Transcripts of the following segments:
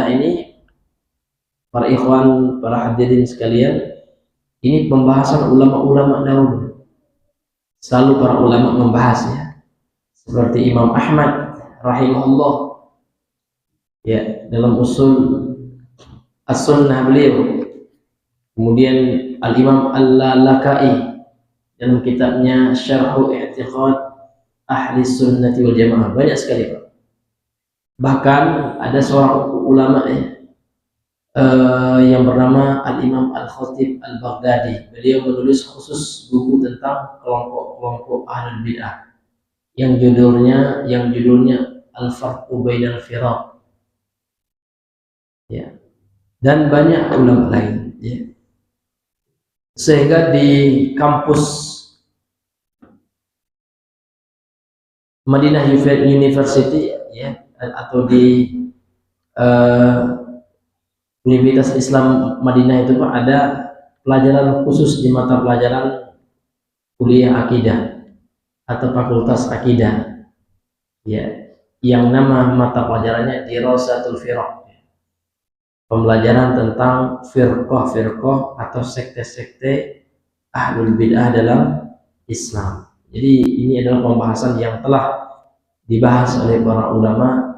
bid'ah ini, para ikhwan, para hadirin sekalian, ini pembahasan ulama-ulama dahulu. Selalu para ulama membahasnya. Seperti Imam Ahmad rahimahullah, ya, dalam usul as-sunnah beliau. Kemudian Al-Imam Al-Lalakai dalam kitabnya Syarhu I'tiqad Ahli Sunnati wal Jamaah. Banyak sekali, Pak. Bahkan ada seorang ulama yang bernama Al-Imam Al-Khatib Al-Baghdadi. Beliau menulis khusus buku tentang kelompok-kelompok ahlul bid'ah yang judulnya Al-Farqu Bainal Firaq. Ya. Dan banyak ulama lain, ya. Sehingga di kampus Madinah University, ya, atau di Universitas Islam Madinah itu, Pak, ada pelajaran khusus di mata pelajaran kuliah akidah atau fakultas akidah, ya, yang nama mata pelajarannya Dirasatul Firaq, pembelajaran tentang firqah atau sekte-sekte ahlul bid'ah dalam Islam. Jadi ini adalah pembahasan yang telah dibahas oleh para ulama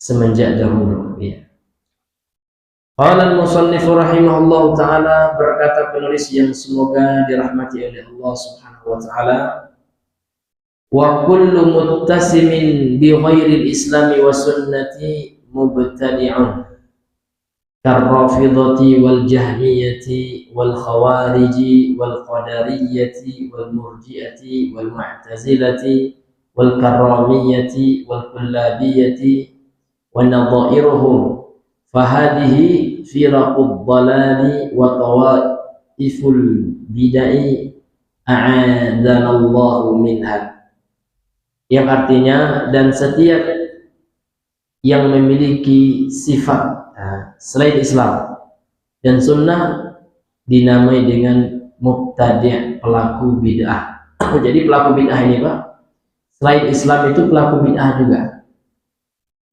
semenjak dahulu, ya. Qala al-musannif rahimahullahu ta'ala, berkata penulis yang semoga dirahmati oleh Allah Subhanahu wa ta'ala, wa kullu muttasimin bi ghairil islami wa sunnati mubtadi'un karrafidati wal jahmiyati wal khawariji wal qadariyati wal murji'ati wal mu'tazilati wal karramiyati wal kullabiyati wa nadha'iruhum fahadihi firaqud dhalali wa tawaiful bid'ah a'adzanallahu minha, yang artinya, dan setiap yang memiliki sifat selain Islam dan sunnah dinamai dengan mubtadi', pelaku bid'ah. Jadi pelaku bid'ah ini, Pak, selain Islam itu pelaku bid'ah juga.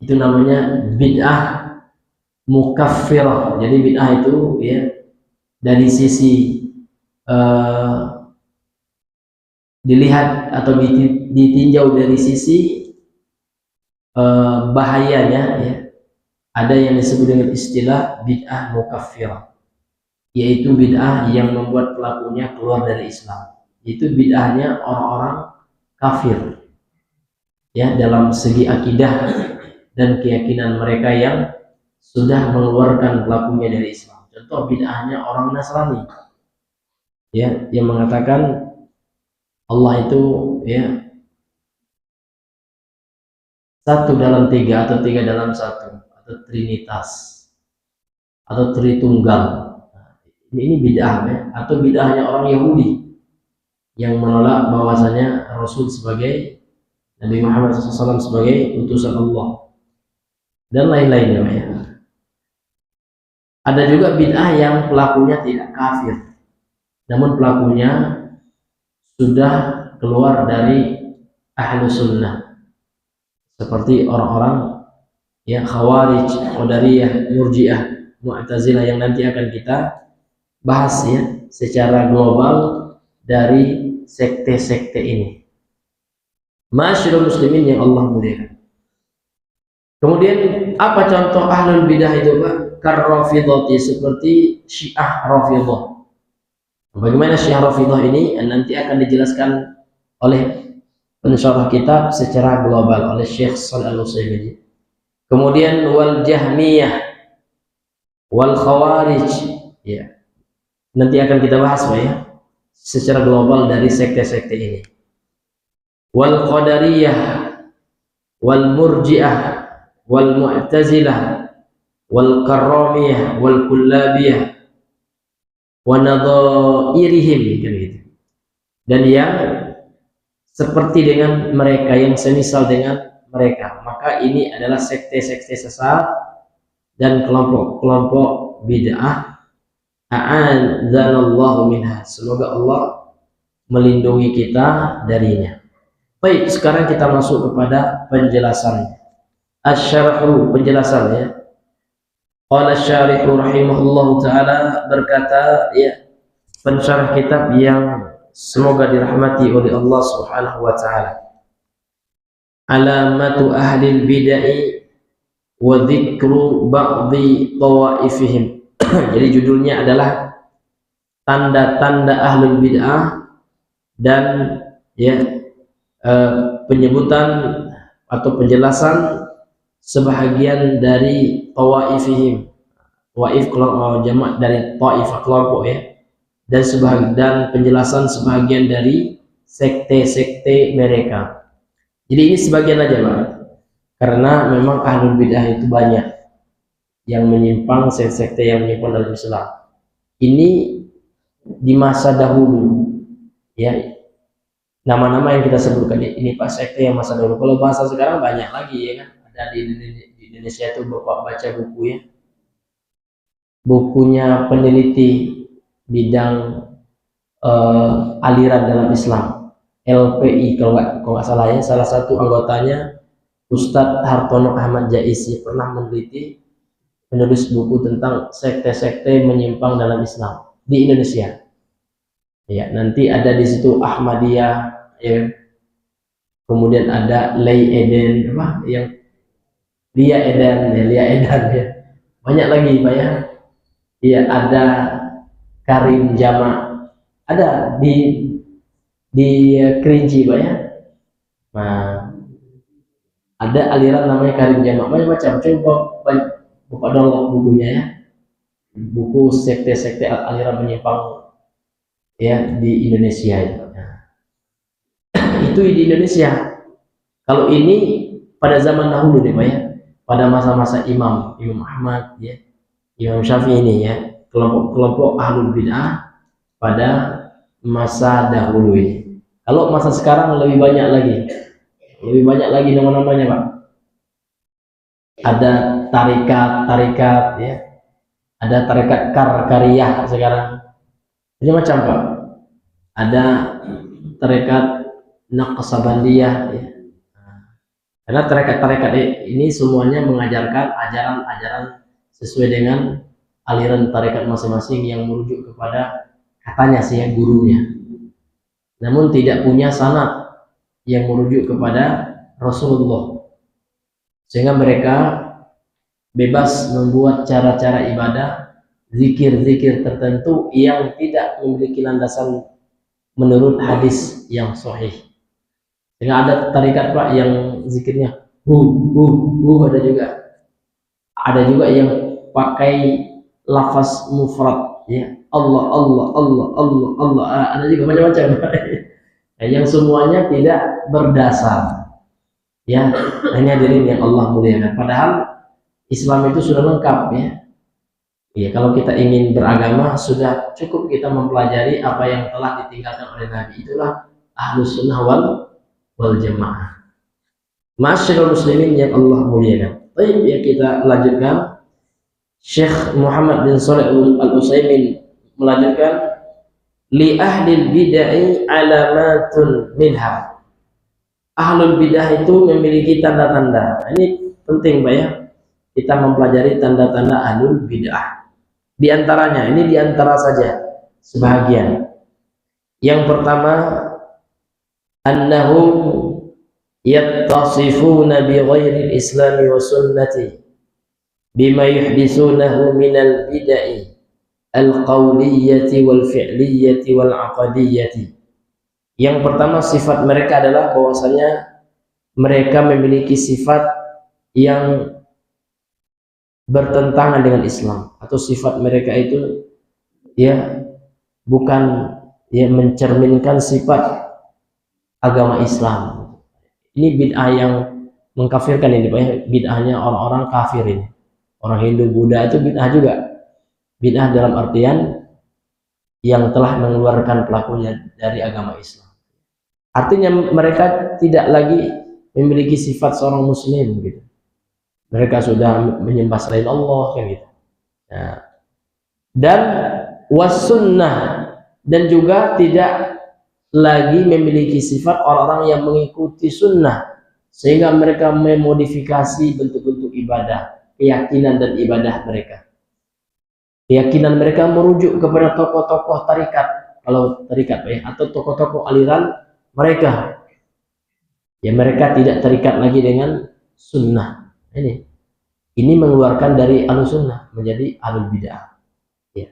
Itu namanya bid'ah mukaffirah. Jadi bid'ah itu, ya, dari sisi dilihat atau ditinjau dari sisi bahayanya, ya, ada yang disebut dengan istilah bid'ah mukaffirah, yaitu bid'ah yang membuat pelakunya keluar dari Islam. Itu bid'ahnya orang-orang kafir, ya, dalam segi akidah dan keyakinan mereka yang sudah mengeluarkan pelakunya dari Islam. Contoh bid'ahnya orang Nasrani, ya, yang mengatakan Allah itu, ya, satu dalam tiga atau tiga dalam satu, atau trinitas atau tritunggal. Ini bid'ah, ya, atau bid'ahnya orang Yahudi yang menolak bahwasanya Rasul sebagai Nabi Muhammad SAW sebagai utusan Allah dan lain-lainnya, ya. Ada juga bid'ah yang pelakunya tidak kafir, namun pelakunya sudah keluar dari ahlu sunnah, seperti orang-orang, ya, khawarij, qadariyah, murji'ah, mu'tazilah, yang nanti akan kita bahas, ya, secara global dari sekte-sekte ini. Ma'asyiral muslimin yang Allah muliakan. Kemudian apa contoh ahlul bidah itu, Pak? Karrafidhati, seperti Syiah Rafidhah. Bagaimana Syiah Rafidhah ini nanti akan dijelaskan oleh pensyarah kitab secara global oleh Syekh Shalih Al-Utsaimin. Kemudian wal Jahmiyah wal Khawarij, ya, nanti akan kita bahas, Pak, ya, secara global dari sekte-sekte ini. Wal Qadariyah wal Murji'ah wal Mu'tazilah wal Karramiyah wal Kullabiyah wa nadhairihim, gitu. Dan yang seperti dengan mereka, yang semisal dengan mereka, maka ini adalah sekte-sekte sesat dan kelompok-kelompok bid'ah. A'adzanallahu minha, semoga Allah melindungi kita darinya. Baik, sekarang kita masuk kepada penjelasannya. Asy-syarhu, penjelasannya. Qala syarih rahimahullahu taala, berkata ya pensyarah kitab yang semoga dirahmati oleh Allah Subhanahu wa taala, alamatu ahli bid'ah wa dzikru ba'dhi tawaifihim. Jadi judulnya adalah tanda-tanda ahlul bid'ah dan ya penyebutan atau penjelasan sebahagian dari tawaifihim. Tawaif jamak dari taifah, kelompok ya. Dan penjelasan sebahagian dari sekte-sekte mereka. Jadi ini sebagian aja Pak. Karena memang ahlul bid'ah itu banyak yang menyimpang, sekte yang menyimpang dalam Islam. Ini di masa dahulu ya, nama-nama yang kita sebutkan ini Pak sekte yang masa dahulu. Kalau bahasa sekarang banyak lagi ya kan. Ada di Indonesia itu Bapak baca buku ya, bukunya peneliti bidang aliran dalam Islam, LPI kalau nggak salah ya, salah satu anggotanya Ustadz Hartono Ahmad Jaisi pernah meneliti, menulis buku tentang sekte-sekte menyimpang dalam Islam di Indonesia. Ya, nanti ada di situ Ahmadiyah, ya. Kemudian ada Lay Eden, apa yang Lia Edan ya. Banyak lagi Pak ya. Iya, ada Karim Jama, ada di Kerinci Pak ya. Nah, ada aliran namanya Karim Jama, macam-macam. Coba Bapak download bukunya ya, buku sekte-sekte aliran menyimpang ya di Indonesia itu. Itu di Indonesia. Kalau ini pada zaman dahulu nih Pak ya, pada masa-masa Imam Ahmad ya, Imam Syafi'i ini ya, kelompok ahlul bid'ah pada masa dahulu ini. Kalau masa sekarang lebih banyak lagi nama-namanya Pak. Ada tarikat ya, ada tarikat karkariyah sekarang, macam Pak. Ada tarikat Naqsabandiyah ya. Karena tarekat-tarekat ini semuanya mengajarkan ajaran-ajaran sesuai dengan aliran tarekat masing-masing yang merujuk kepada katanya sih ya gurunya, namun tidak punya sanad yang merujuk kepada Rasulullah, sehingga mereka bebas membuat cara-cara ibadah, zikir-zikir tertentu yang tidak memiliki landasan menurut hadis yang sahih. Sehingga ada tarikat Pak yang zikirnya ada juga yang pakai lafaz mufrad ya, Allah, ada juga macam-macam yang semuanya tidak berdasar ya, hanya diri yang Allah muliakan. Padahal Islam itu sudah lengkap ya. Ya, kalau kita ingin beragama sudah cukup kita mempelajari apa yang telah ditinggalkan oleh Nabi. Itulah Ahlus Sunnah wal Jamaah. Masyaallah muslimin yang Allah muliakan. Baik, ya kita lanjutkan. Syekh Muhammad bin Shalih Al-Utsaimin melanjutkan, li ahlil bid'ah alamatun minha. Ahlul bidah itu memiliki tanda-tanda. Ini penting Pak ya, kita mempelajari tanda-tanda ahlul bidah. Di antaranya, ini di antara saja sebahagian. Yang pertama, annahum yattasifuna bi ghairi al-islam wa sunnati bima yuhdisunahu min al-bid'ah al-qawliyyati wal fi'liyyati wal aqadiyyati. Yang pertama, sifat mereka adalah bahwasanya mereka memiliki sifat yang bertentangan dengan Islam, atau sifat mereka itu ya bukan ya mencerminkan sifat agama Islam. Ini bid'ah yang mengkafirkan ini Pak ya, bid'ahnya orang-orang kafir ini. Orang Hindu, Buddha itu bid'ah juga. Bid'ah dalam artian yang telah mengeluarkan pelakunya dari agama Islam. Artinya mereka tidak lagi memiliki sifat seorang muslim gitu. Mereka sudah menyembah selain Allah kan gitu. Nah, dan wasunnah, dan juga tidak lagi memiliki sifat orang-orang yang mengikuti sunnah, sehingga mereka memodifikasi bentuk-bentuk ibadah. keyakinan dan ibadah mereka. Keyakinan mereka merujuk kepada tokoh-tokoh tarikat, kalau tarikat ya, atau tokoh-tokoh aliran mereka. Ya mereka tidak terikat lagi dengan sunnah. Ini mengeluarkan dari ahlus sunnah menjadi ahlul bid'ah. Ya.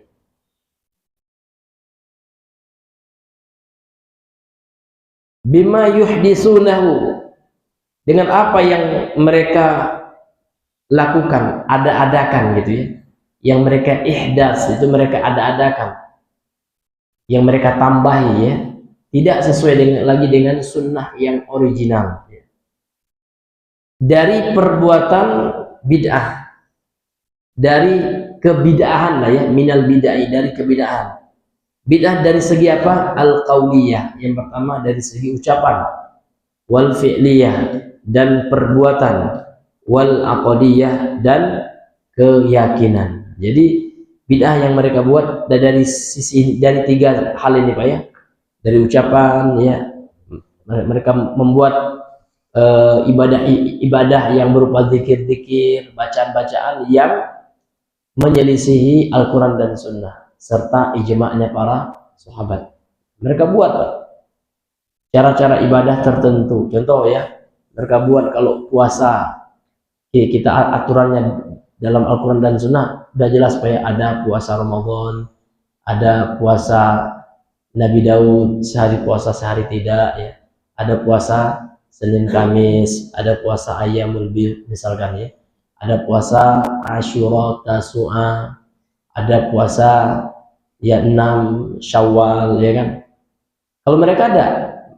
Bima yuhdisunahu, dengan apa yang mereka lakukan, ada-adakan gitu ya. Yang mereka ihdas, itu mereka ada-adakan. Yang mereka tambahi ya. Tidak sesuai lagi dengan sunnah yang original. Ya. Dari perbuatan bid'ah. Dari kebid'ahan lah ya, minal bid'ah, dari kebid'ahan. Bid'ah dari segi apa? Al-qauliyah. Yang pertama dari segi ucapan. Wal fi'liyah, dan perbuatan. Wal aqdiyah, dan keyakinan. Jadi bid'ah yang mereka buat dari sisi, dari tiga hal ini Pak ya. Dari ucapan ya, mereka membuat ibadah yang berupa zikir-zikir, bacaan-bacaan yang menyelisihi Al-Quran dan Sunnah serta ijma'nya para sahabat. Mereka buat Pak, cara-cara ibadah tertentu. Contoh ya, mereka buat kalau puasa, kita aturannya dalam Al-Quran dan Sunnah udah jelas Pak ya, ada puasa Ramadan, ada puasa Nabi Daud sehari puasa sehari tidak ya, ada puasa Senin Kamis, ada puasa Ayyamul Bid misalkan ya, ada puasa Asyura, Tasu'a, ada puasa ya 6 Syawal ya kan. Kalau mereka ada,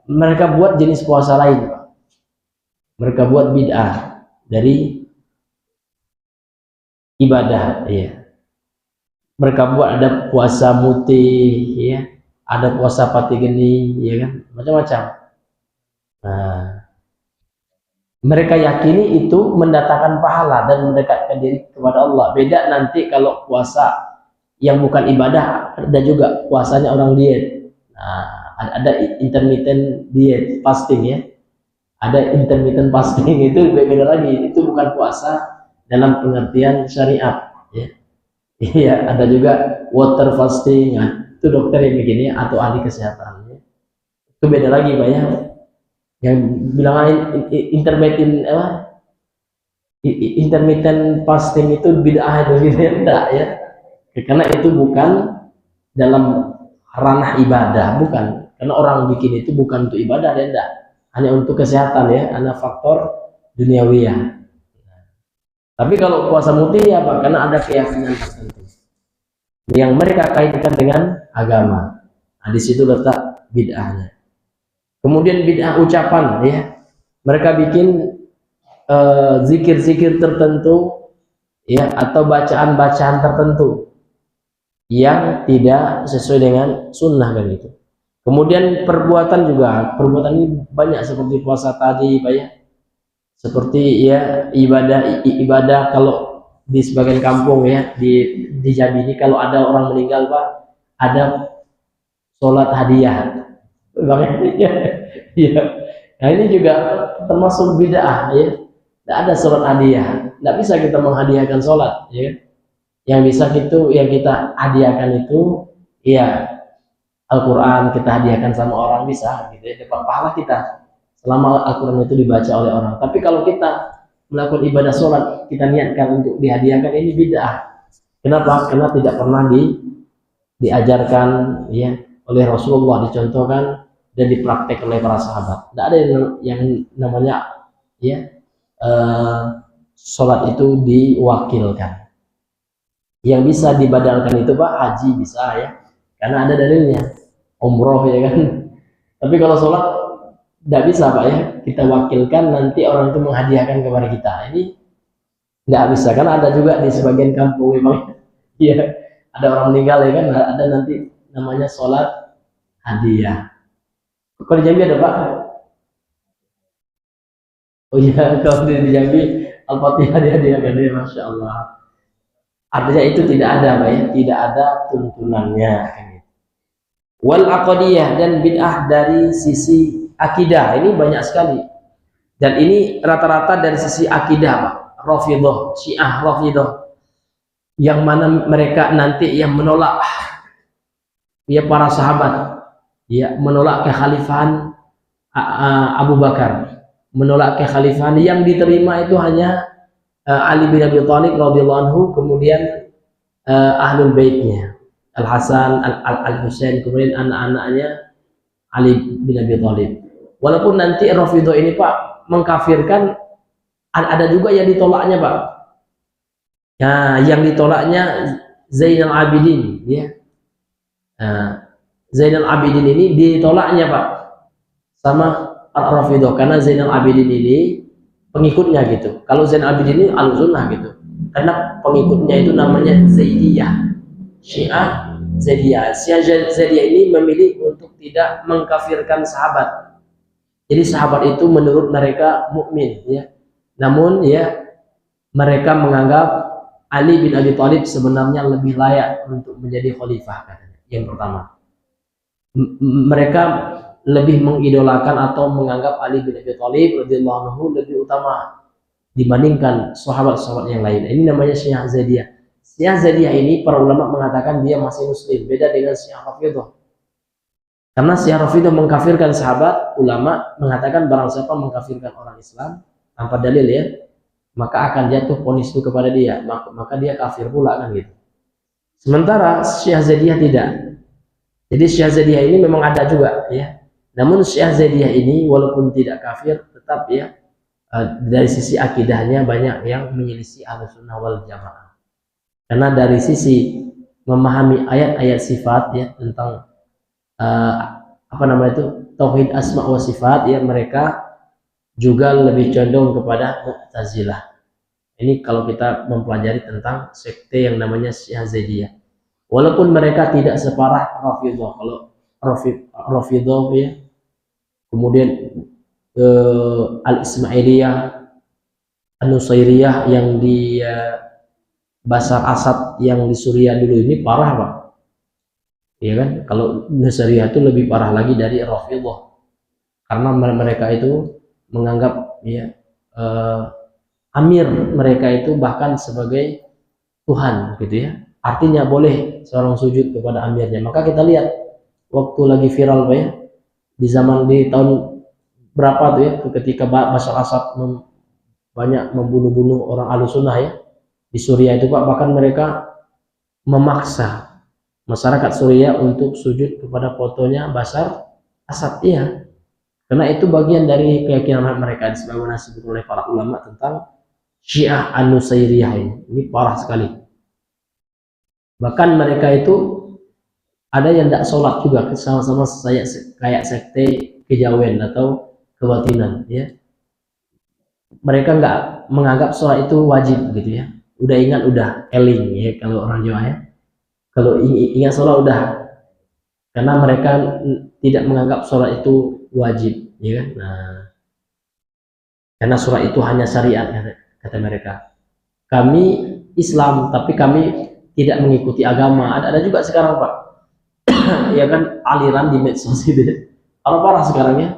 mereka buat jenis puasa lain, mereka buat bid'ah dari ibadah ya. Mereka buat ada puasa mutih ya, ada puasa pati geni ya kan, macam-macam. Nah, mereka yakini itu mendatangkan pahala dan mendekatkan diri kepada Allah. Beda nanti kalau puasa yang bukan ibadah, ada juga puasanya orang diet. Nah, ada intermittent diet, fasting ya. Ada intermittent fasting, itu beda lagi. Itu bukan puasa dalam pengertian syariat ya. Iya, ada juga water fasting. Nah, itu dokter yang bikinnya atau ahli kesehatan ya. Itu beda lagi Pak ya. Yang bilang intermittent intermittent fasting itu bid'ah itu gitu ya, enggak ya. Karena itu bukan dalam ranah ibadah, bukan. Karena orang bikin itu bukan untuk ibadah ya, enggak. Hanya untuk kesehatan ya, ada faktor duniawiyah. Tapi kalau puasa mutih ya Pak, karena ada keyakinan tertentu yang mereka kaitkan dengan agama. Nah, di situ letak bid'ahnya. Kemudian bid'ah ucapan ya. Mereka bikin zikir-zikir tertentu ya, atau bacaan-bacaan tertentu yang tidak sesuai dengan sunnah kan gitu. Kemudian perbuatan juga, perbuatan ini banyak seperti puasa tadi Pak ya. Seperti ya ibadah kalau di sebagian kampung ya, di Jambi ini kalau ada orang meninggal Pak, ada sholat hadiah Bang ya. Nah ini juga termasuk bid'ah ya. Tidak ada sholat hadiah, tidak bisa kita menghadiahkan sholat ya. Yang bisa yang kita hadiahkan itu ya Al-Quran, kita hadiahkan sama orang bisa gitu ya, dapat pahala kita selama Al-Quran itu dibaca oleh orang. Tapi kalau kita melakukan ibadah sholat, kita niatkan untuk dihadiahkan, ini bid'ah. Kenapa? Karena tidak pernah diajarkan ya oleh Rasulullah, dicontohkan dan dipraktek oleh para sahabat. Tidak ada yang namanya ya sholat itu diwakilkan. Yang bisa dibadalkan itu Pak, haji bisa ya, karena ada dalilnya. Umroh ya kan. Tapi kalau sholat tidak bisa Pak ya, kita wakilkan nanti orang itu menghadiahkan kepada kita. Ini nggak bisa, karena ada juga di sebagian kampung memang ya, ada orang meninggal ya kan, ada nanti namanya sholat hadiah. Kalau di Jambi ada Pak? Oh iya, kalau di Jambi Al-Fatihah dihadiahkan ya, Masya Allah. Artinya itu tidak ada Pak ya, tidak ada tuntunannya kan. Wal aqdiyah, dan bid'ah dari sisi akidah ini banyak sekali, dan ini rata-rata dari sisi akidah Pak. Rafidhah, Syiah Rafidhah, yang mana mereka nanti yang menolak ya para sahabat, ya menolak kekhalifahan Abu Bakar, menolak kekhalifahan yang diterima itu hanya Ali bin Abi Thalib radhiyallahu anhu, kemudian ahlul baitnya Al Hasan, Al Husain, kemudian anak-anaknya Ali bin Abi Thalib. Walaupun nanti Rafidhah ini Pak mengkafirkan, ada juga yang ditolaknya Pak. Nah, yang ditolaknya Zainal Abidin, ya. Zainal Abidin ini ditolaknya Pak sama Rafidhah, karena Zainal Abidin ini pengikutnya gitu. Kalau Zainal Abidin ini Ahlussunnah gitu, karena pengikutnya itu namanya Zaidiyah, Syiah Zaidiyah. Syiah Zaidiyah ini memilih untuk tidak mengkafirkan sahabat. Jadi sahabat itu menurut mereka mukmin, ya. Namun ya mereka menganggap Ali bin Abi Thalib sebenarnya lebih layak untuk menjadi khalifah katanya. Yang pertama, mereka lebih mengidolakan atau menganggap Ali bin Abi Thalib radhiyallahu anhu lebih utama dibandingkan sahabat-sahabat yang lain. Ini namanya Syiah Zaidiyah. Syiah Zaidiyah ini para ulama mengatakan dia masih muslim, beda dengan Syiah Rafidhah. Karena Syiah Rafidhah mengkafirkan sahabat, ulama mengatakan barang siapa mengkafirkan orang Islam tanpa dalil, ya, maka akan jatuh vonis itu kepada dia, maka dia kafir pula, kan gitu. Sementara Syiah Zaidiyah tidak. Jadi Syiah Zaidiyah ini memang ada juga, ya. Namun Syiah Zaidiyah ini walaupun tidak kafir, tetap ya dari sisi akidahnya banyak yang menyelisih Ahlussunnah wal Jamaah. Karena dari sisi memahami ayat-ayat sifat, ya, tentang apa namanya itu tauhid asma wa sifat, ya, mereka juga lebih condong kepada Mu'tazilah. Ini kalau kita mempelajari tentang sekte yang namanya Syiah Zaidiyah. Walaupun mereka tidak separah Rafidhah. Kalau Rafidhah, ya, kemudian Al-Ismailiyah, An-Nusairiyah yang di Bashar Asad yang di Suriah dulu ini parah Pak. Ya kan? Kalau Nusairiyah itu lebih parah lagi dari Rafidhah. Karena mereka itu menganggap, ya, amir mereka itu bahkan sebagai Tuhan, gitu ya. Artinya boleh seorang sujud kepada amirnya. Maka kita lihat waktu lagi viral Pak, ya, di tahun berapa tuh, ya, ketika Bashar Asad banyak membunuh orang Ahlussunnah, ya, di Suriah itu Pak, bahkan mereka memaksa masyarakat Suriah untuk sujud kepada fotonya Bashar Asad, ya. Karena itu bagian dari keyakinan mereka, sebagaimana disebut oleh para ulama tentang Syiah An-Nusairiyah ini parah sekali. Bahkan mereka itu ada yang tidak sholat juga, sama-sama kayak sekte kejawen atau kebatinan, ya. Mereka nggak menganggap sholat itu wajib, gitu ya. Udah ingat, udah eling, ya, kalau orang Jawa, ya. Kalau ingat sholat udah, karena mereka tidak menganggap sholat itu wajib, ya kan. Nah, karena sholat itu hanya syariat, kata mereka. Kami Islam, tapi kami tidak mengikuti agama. Ada juga sekarang Pak, ya kan, aliran di medsos itu, kalau parah sekarang, ya.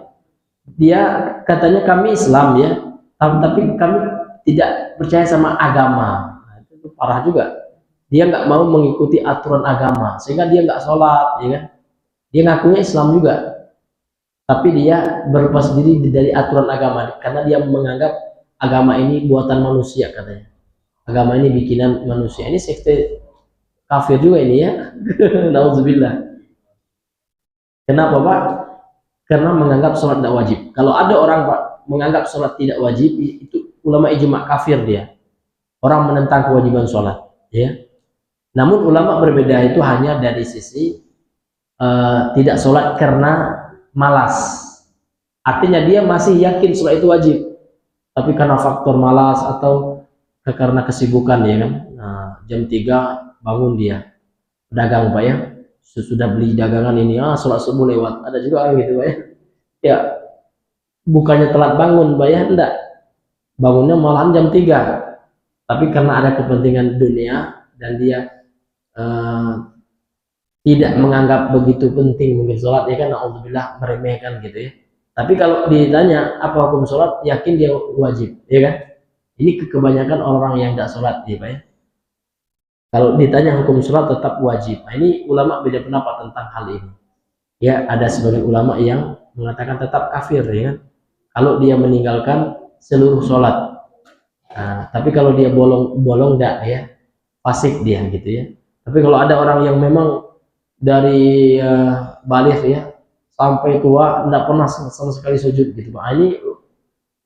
Dia katanya kami Islam, ya, tapi kami tidak percaya sama agama. Nah, itu parah juga. Dia nggak mau mengikuti aturan agama, sehingga dia nggak sholat, ya kan. Dia ngakunya Islam juga, tapi dia berlepas diri dari aturan agama karena dia menganggap agama ini buatan manusia, katanya. Agama ini bikinan manusia. Ini sekte kafir juga ini, ya. Nauzubillah. Kenapa Pak? Karena menganggap sholat tidak wajib. Kalau ada orang Pak menganggap sholat tidak wajib, itu ulama ijma kafir dia. Orang menentang kewajiban sholat, ya. Namun ulama berbeda itu hanya dari sisi tidak sholat karena malas. Artinya dia masih yakin sholat itu wajib, tapi karena faktor malas atau karena kesibukan, ya kan. Nah, jam 3 bangun dia pedagang Pak, ya, sudah beli dagangan ini, sholat subuh lewat. Ada juga orang gitu Pak, ya. Ya, bukannya telat bangun Pak, ya, enggak, bangunnya malahan jam 3, tapi karena ada kepentingan dunia dan dia tidak menganggap begitu penting mungkin sholat, ya kan, alhamdulillah, meremehkan gitu, ya. Tapi kalau ditanya apa hukum sholat, yakin dia wajib, ya kan. Ini kebanyakan orang yang tidak sholat, ya Pak ya. Kalau ditanya hukum sholat tetap wajib. Nah, ini ulama beda pendapat tentang hal ini. Ya, ada sebagian ulama yang mengatakan tetap kafir, ya kan? Kalau dia meninggalkan seluruh sholat. Nah, tapi kalau dia bolong enggak ya, fasik dia gitu ya. Tapi kalau ada orang yang memang dari balik ya sampai tua enggak pernah sama sekali sujud gitu, Pak. Ini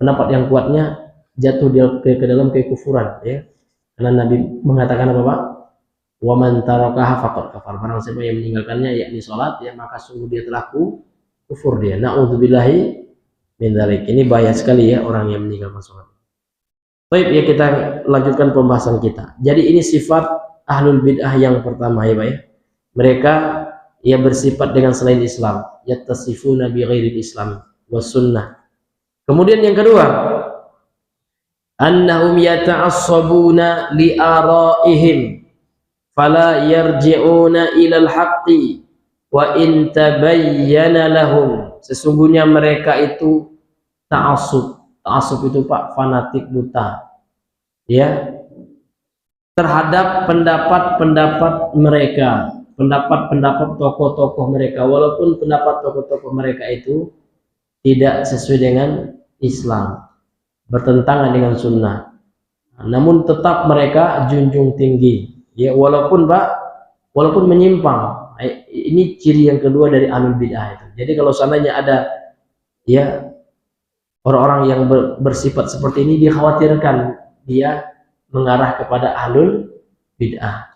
pendapat yang kuatnya jatuh dia ke dalam kekufuran ya. Karena Nabi mengatakan apa, Pak? Wa man tarakaha faqad kafar. Barang siapa yang meninggalkannya yakni salat ya maka sungguh dia telah kufur dia. Nauzubillahi min dzalik. Ini bahaya sekali ya orang yang meninggalkan salat. Baik ya, kita lanjutkan pembahasan kita. Jadi ini sifat ahlul bid'ah yang pertama ya Pak ya. Mereka ya bersifat dengan selain Islam, yattasifuna bi ghairil Islam was sunnah. Kemudian yang kedua, annahum yata'assabuna li ara'ihim fala yarji'una ilal haqqi wa in tabayyana lahum. Sesungguhnya mereka itu ta'assub. Ta'assub itu Pak fanatik buta ya terhadap pendapat-pendapat mereka, pendapat-pendapat tokoh-tokoh mereka, walaupun pendapat tokoh-tokoh mereka itu tidak sesuai dengan Islam, bertentangan dengan sunnah, namun tetap mereka junjung tinggi ya, walaupun menyimpang. Ini ciri yang kedua dari ahlul bid'ah itu. Jadi kalau seandainya ada ya orang-orang yang bersifat seperti ini, dikhawatirkan dia mengarah kepada ahlul bid'ah,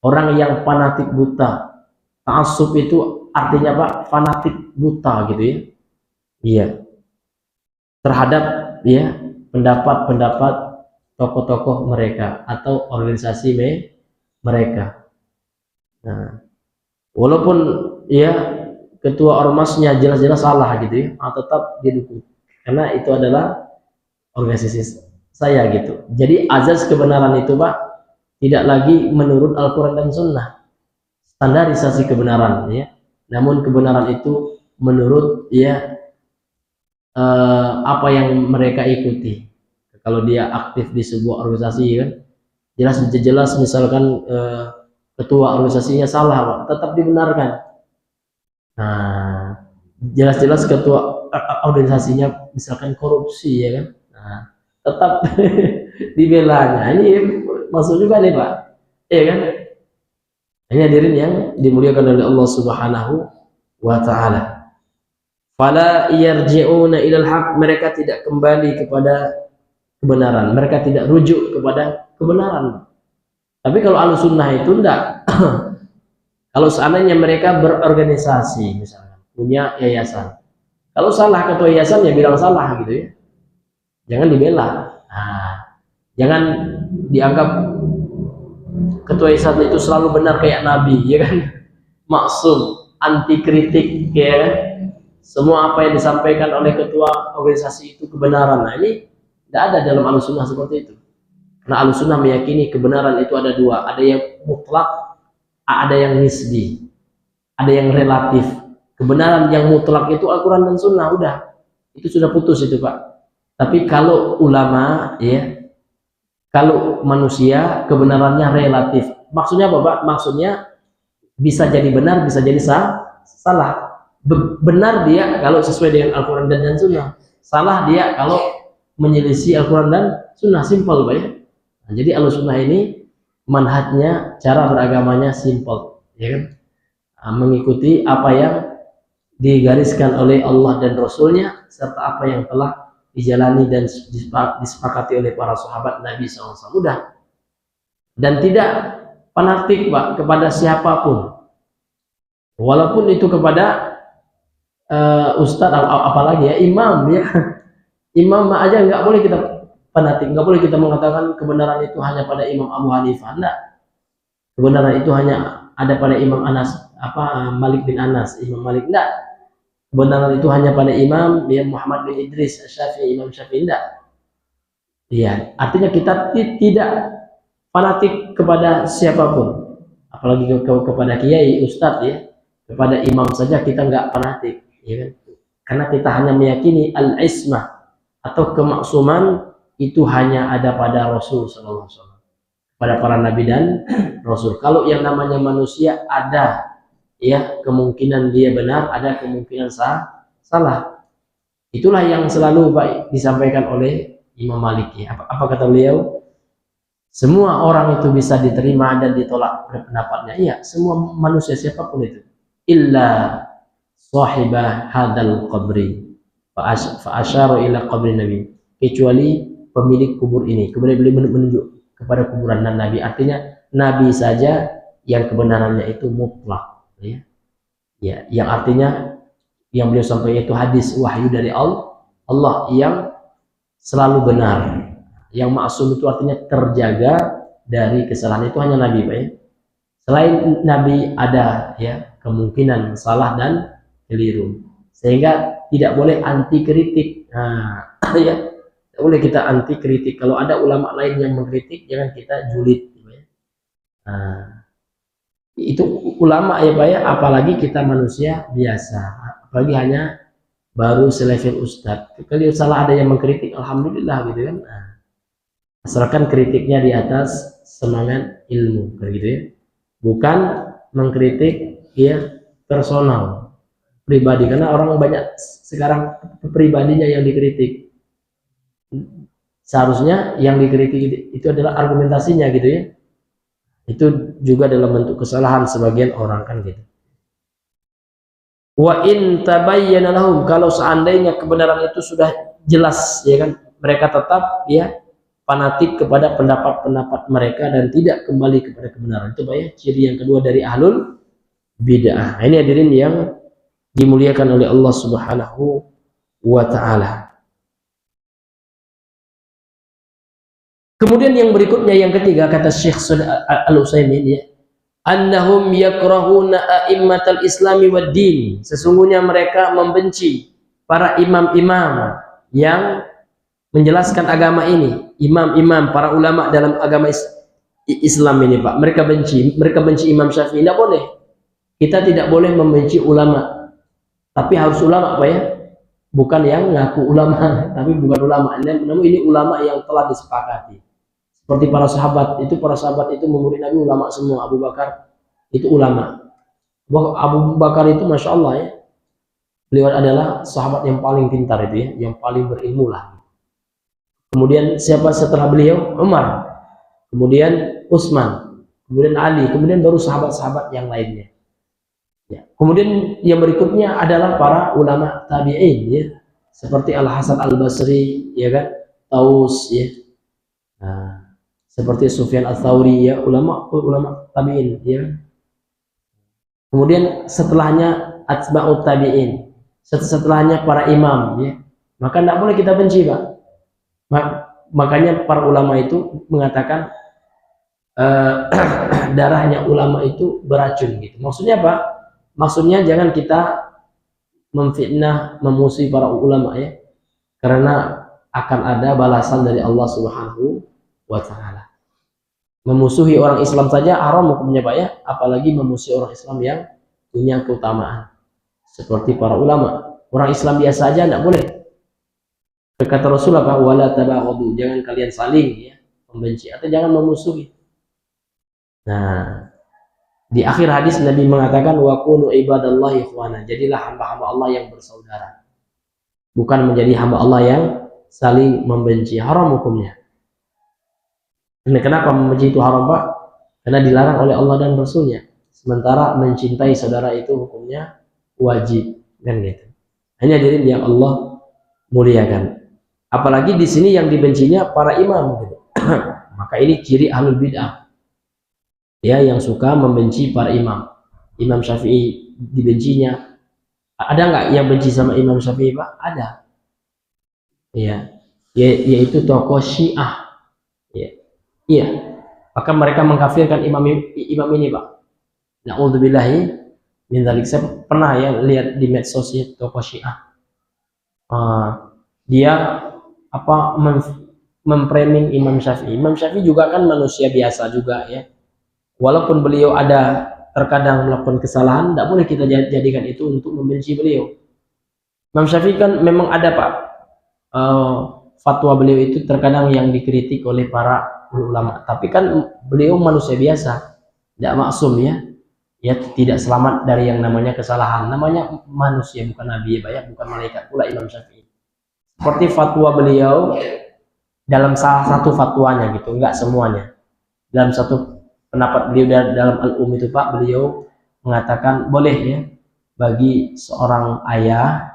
orang yang fanatik buta. Ta'assub itu artinya Pak fanatik buta gitu ya, iya, terhadap ya pendapat-pendapat tokoh-tokoh mereka atau organisasi mereka. Nah, walaupun ya ketua ormasnya jelas-jelas salah gitu ya, tetap didukung karena itu adalah organisasi saya gitu. Jadi azas kebenaran itu Pak tidak lagi menurut Al-Quran dan Sunnah, standarisasi kebenaran ya, namun kebenaran itu menurut ya apa yang mereka ikuti. Kalau dia aktif di sebuah organisasi kan jelas misalkan ketua organisasinya salah Pak, tetap dibenarkan. Nah, jelas-jelas ketua organisasinya misalkan korupsi ya kan, nah, tetap dibelanya. Ini masuk juga nih Pak, ya kan? Ini hadirin yang dimuliakan oleh Allah Subhanahu wa Ta'ala. Fala yarji'una ilal haq, mereka tidak kembali kepada kebenaran, mereka tidak rujuk kepada kebenaran. Tapi kalau ahlu sunnah itu enggak. Kalau seandainya mereka berorganisasi misalnya, punya yayasan, kalau salah ketua yayasan ya bilang salah gitu ya, jangan dibela. Nah, jangan dianggap ketua yayasan itu selalu benar kayak Nabi ya kan, maksum, anti kritik ya kan? Semua apa yang disampaikan oleh ketua organisasi itu kebenaran. Nah, ini tidak ada dalam ahlu sunnah seperti itu. Karena ahlu sunnah meyakini kebenaran itu ada dua, ada yang mutlak, ada yang nisbi, ada yang relatif. Kebenaran yang mutlak itu Al-Quran dan Sunnah, udah itu sudah putus itu Pak. Tapi kalau ulama ya, kalau manusia kebenarannya relatif. Maksudnya apa Pak? Maksudnya bisa jadi benar, bisa jadi salah. Benar dia kalau sesuai dengan Al-Quran dan Sunnah, salah dia kalau menyelisih Al-Quran dan Sunnah. Simpel Pak ya. Nah, jadi Ahlussunnah ini manhajnya, cara beragamanya simple ya kan, mengikuti apa yang digariskan oleh Allah dan Rasulnya serta apa yang telah dijalani dan disepakati oleh para sahabat Nabi SAW. Mudah dan tidak fanatik Pak kepada siapapun, walaupun itu kepada ustadz apalagi ya imam ya, imam aja nggak boleh kita fanatik, nggak boleh kita mengatakan kebenaran itu hanya pada Imam Abu Hanifah. Enggak, kebenaran itu hanya ada pada Imam Malik bin Anas, Imam Malik. Enggak, kebenaran itu hanya pada Imam Muhammad bin Idris Syafi'i, Imam Syafi'i. Enggak. Iya, artinya kita tidak fanatik kepada siapapun, apalagi kepada kiai, ustadz ya, kepada imam saja kita nggak fanatik ya kan? Karena kita hanya meyakini al-ismah atau kemaksuman itu hanya ada pada Rasul sallallahu alaihi wasallam, pada para nabi dan rasul. Kalau yang namanya manusia ada ya kemungkinan dia benar, ada kemungkinan salah. Itulah yang selalu baik disampaikan oleh Imam Malik ya. Apa kata beliau? Semua orang itu bisa diterima dan ditolak pendapatnya. Iya, semua manusia siapapun itu. Illa sahibah hadal qabri. Fa asyara ila qabri Nabi. Kecuali pemilik kubur ini. Kemudian beliau menunjuk kepada kuburan Nabi. Artinya Nabi saja yang kebenarannya itu mutlak. Ya. Ya, yang artinya yang beliau sampaikan itu hadis wahyu dari Allah yang selalu benar. Yang maksum itu artinya terjaga dari kesalahan, itu hanya Nabi, Pak ya. Selain Nabi ada ya kemungkinan salah dan keliru, sehingga tidak boleh anti kritik. Nah, ya tidak boleh kita anti kritik. Kalau ada ulama lain yang mengkritik, jangan kita julid. Ya. Nah, itu ulama ya Pak ya, apalagi kita manusia biasa, apalagi hanya baru selevel ustadz. Kalau salah ada yang mengkritik, alhamdulillah gitu kan. Nah, asalkan kritiknya di atas semangat ilmu, gitu ya. Bukan mengkritik ya personal, pribadi, karena orang banyak sekarang pribadinya yang dikritik. Seharusnya yang dikritik itu adalah argumentasinya gitu ya. Itu juga dalam bentuk kesalahan sebagian orang kan gitu. Wa in tabayyana lahum, kalau seandainya kebenaran itu sudah jelas ya kan, mereka tetap ya fanatik kepada pendapat-pendapat mereka dan tidak kembali kepada kebenaran. Itu Pak ya, ciri yang kedua dari ahlul bid'ah. Ini hadirin yang dimuliakan oleh Allah Subhanahu wa taala. Kemudian yang berikutnya, yang ketiga, kata Syekh Al-Utsaimin ya, annahum yakrahuna a'immatal islami wad din. Sesungguhnya mereka membenci para imam-imam yang menjelaskan agama ini, imam-imam, para ulama dalam agama Islam ini Pak. Mereka benci Imam Syafi'i. Tidak boleh. Kita tidak boleh membenci ulama, tapi harus ulama Pak ya, bukan yang ngaku ulama tapi bukan ulama. Namun ini ulama yang telah disepakati. Seperti para sahabat itu memurid Nabi ulama semua. Abu Bakar itu ulama. Abu Bakar itu masya Allah ya, beliau adalah sahabat yang paling pintar itu ya, yang paling berilmu lah. Kemudian siapa setelah beliau? Umar, kemudian Utsman, kemudian Ali, kemudian baru sahabat-sahabat yang lainnya. Ya. Kemudian yang berikutnya adalah para ulama tabi'in ya, seperti Al Hasan Al Basri ya kan, Taus ya. Nah, seperti Sufyan Ats-Tsauri ya, ulama tabi'in ya. Kemudian setelahnya atba'ut tabi'in, setelahnya para imam ya. Maka tidak boleh kita benci Pak. Makanya para ulama itu mengatakan darahnya ulama itu beracun gitu. Maksudnya apa? Maksudnya jangan kita memfitnah, memusuhi para ulama ya, karena akan ada balasan dari Allah Subhanahu wa taala. Memusuhi orang Islam saja haram hukumnya Pak ya, apalagi memusuhi orang Islam yang punya keutamaan seperti para ulama. Orang Islam biasa saja tidak boleh. Kata Rasulullah, wala tabaghadu, jangan kalian saling ya membenci atau jangan memusuhi. Nah, di akhir hadis Nabi mengatakan wa kunu ibadallahi ikhwana, jadilah hamba-hamba Allah yang bersaudara. Bukan menjadi hamba Allah yang saling membenci, haram hukumnya. Ini kenapa membenci itu haram Pak? Karena dilarang oleh Allah dan Rasulnya. Sementara mencintai saudara itu hukumnya wajib kan gitu. Hanya diri yang Allah muliakan. Apalagi di sini yang dibencinya para imam gitu. Maka ini ciri ahlul bid'ah. Ya, yang suka membenci para imam. Imam Syafi'i dibencinya. Ada nggak yang benci sama Imam Syafi'i Pak? Ada. Ya, yaitu tokoh Syiah. Ya. Iya. Maka mereka mengkafirkan imam ini Pak. Na'udzubillahi min dzalik. Saya pernah ya lihat di medsos tokoh Syiah. Dia memframing Imam Syafi'i. Imam Syafi'i juga kan manusia biasa juga ya. Walaupun beliau ada terkadang melakukan kesalahan, tidak boleh kita jadikan itu untuk membenci beliau. Imam Syafi'i kan memang ada Pak fatwa beliau itu terkadang yang dikritik oleh para ulama. Tapi kan beliau manusia biasa, tidak maksum ya. Ya tidak selamat dari yang namanya kesalahan. Namanya manusia, bukan nabi ya, bukan malaikat pula Imam Syafi'i. Seperti fatwa beliau dalam salah satu fatwanya gitu, enggak semuanya. Dalam satu pendapat beliau dalam Al-Um itu Pak, beliau mengatakan boleh ya bagi seorang ayah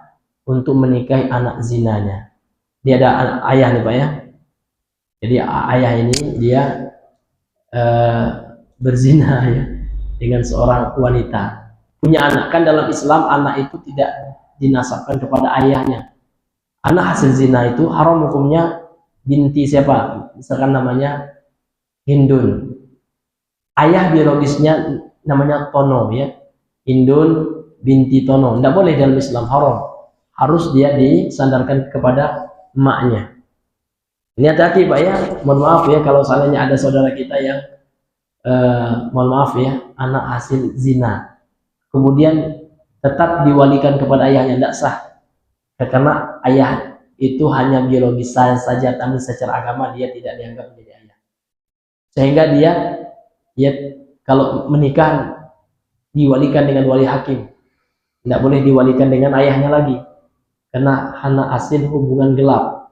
untuk menikahi anak zinanya. Dia ada ayah nih Pak ya. Jadi ayah ini dia berzina ya dengan seorang wanita. Punya anak, kan dalam Islam anak itu tidak dinasabkan kepada ayahnya. Anak hasil zina itu haram hukumnya binti siapa? Misalkan namanya Hindun. Ayah biologisnya namanya Tono ya. Hindun binti Tono. Tidak boleh dalam Islam, haram. Harus dia disandarkan kepada emaknya. Ini hati-hati Pak ya. Mohon maaf ya kalau seandainya ada saudara kita yang mohon maaf ya, anak hasil zina, kemudian tetap diwalikan kepada ayahnya, tidak sah, karena ayah itu hanya biologis saja, tapi secara agama dia tidak dianggap menjadi ayah, sehingga dia ya kalau menikah diwalikan dengan wali hakim, tidak boleh diwalikan dengan ayahnya lagi, karena anak hasil hubungan gelap,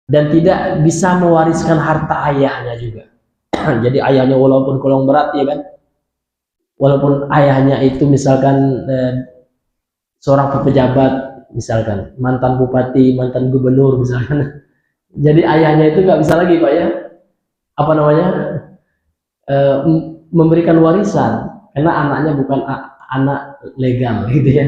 dan tidak bisa mewariskan harta ayahnya juga. Jadi ayahnya walaupun kolong berat ya kan, walaupun ayahnya itu misalkan seorang pejabat, misalkan mantan bupati, mantan gubernur misalkan, jadi ayahnya itu nggak bisa lagi Pak ya, apa namanya, memberikan warisan, karena anaknya bukan anak legal gitu ya,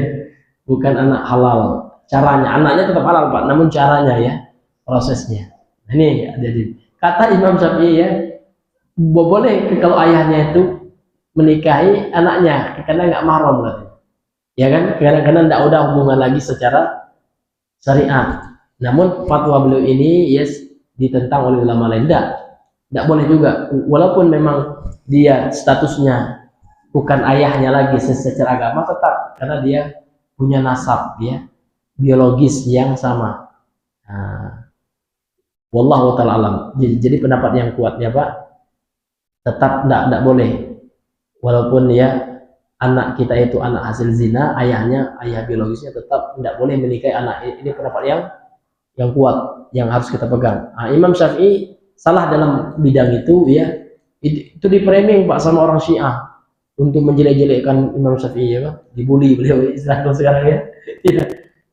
bukan anak halal. Caranya anaknya tetap halal Pak, namun caranya ya, prosesnya. Ini jadi kata Imam Syafi'i ya, boleh kalau ayahnya itu menikahi anaknya, karena nggak mahram berarti, ya kan? Karena tidak ada hubungan lagi secara syariat. Namun fatwa beliau ini yes ditentang oleh ulama lain, tidak boleh juga, walaupun memang dia statusnya bukan ayahnya lagi secara agama, tetap karena dia punya nasab ya biologis yang sama. Nah, wallahu ta'ala alam. Jadi pendapat yang kuatnya Pak, tetap tidak boleh, walaupun ya anak kita itu anak hasil zina, ayah biologisnya tetap tidak boleh menikahi anak. Ini pendapat yang kuat yang harus kita pegang. Nah, Imam Syafi'i salah dalam bidang itu ya, itu dipraming Pak sama orang Syiah untuk menjelek-jelekkan Imam Syafi'i ya, dibully beliau istilah sekarang ya.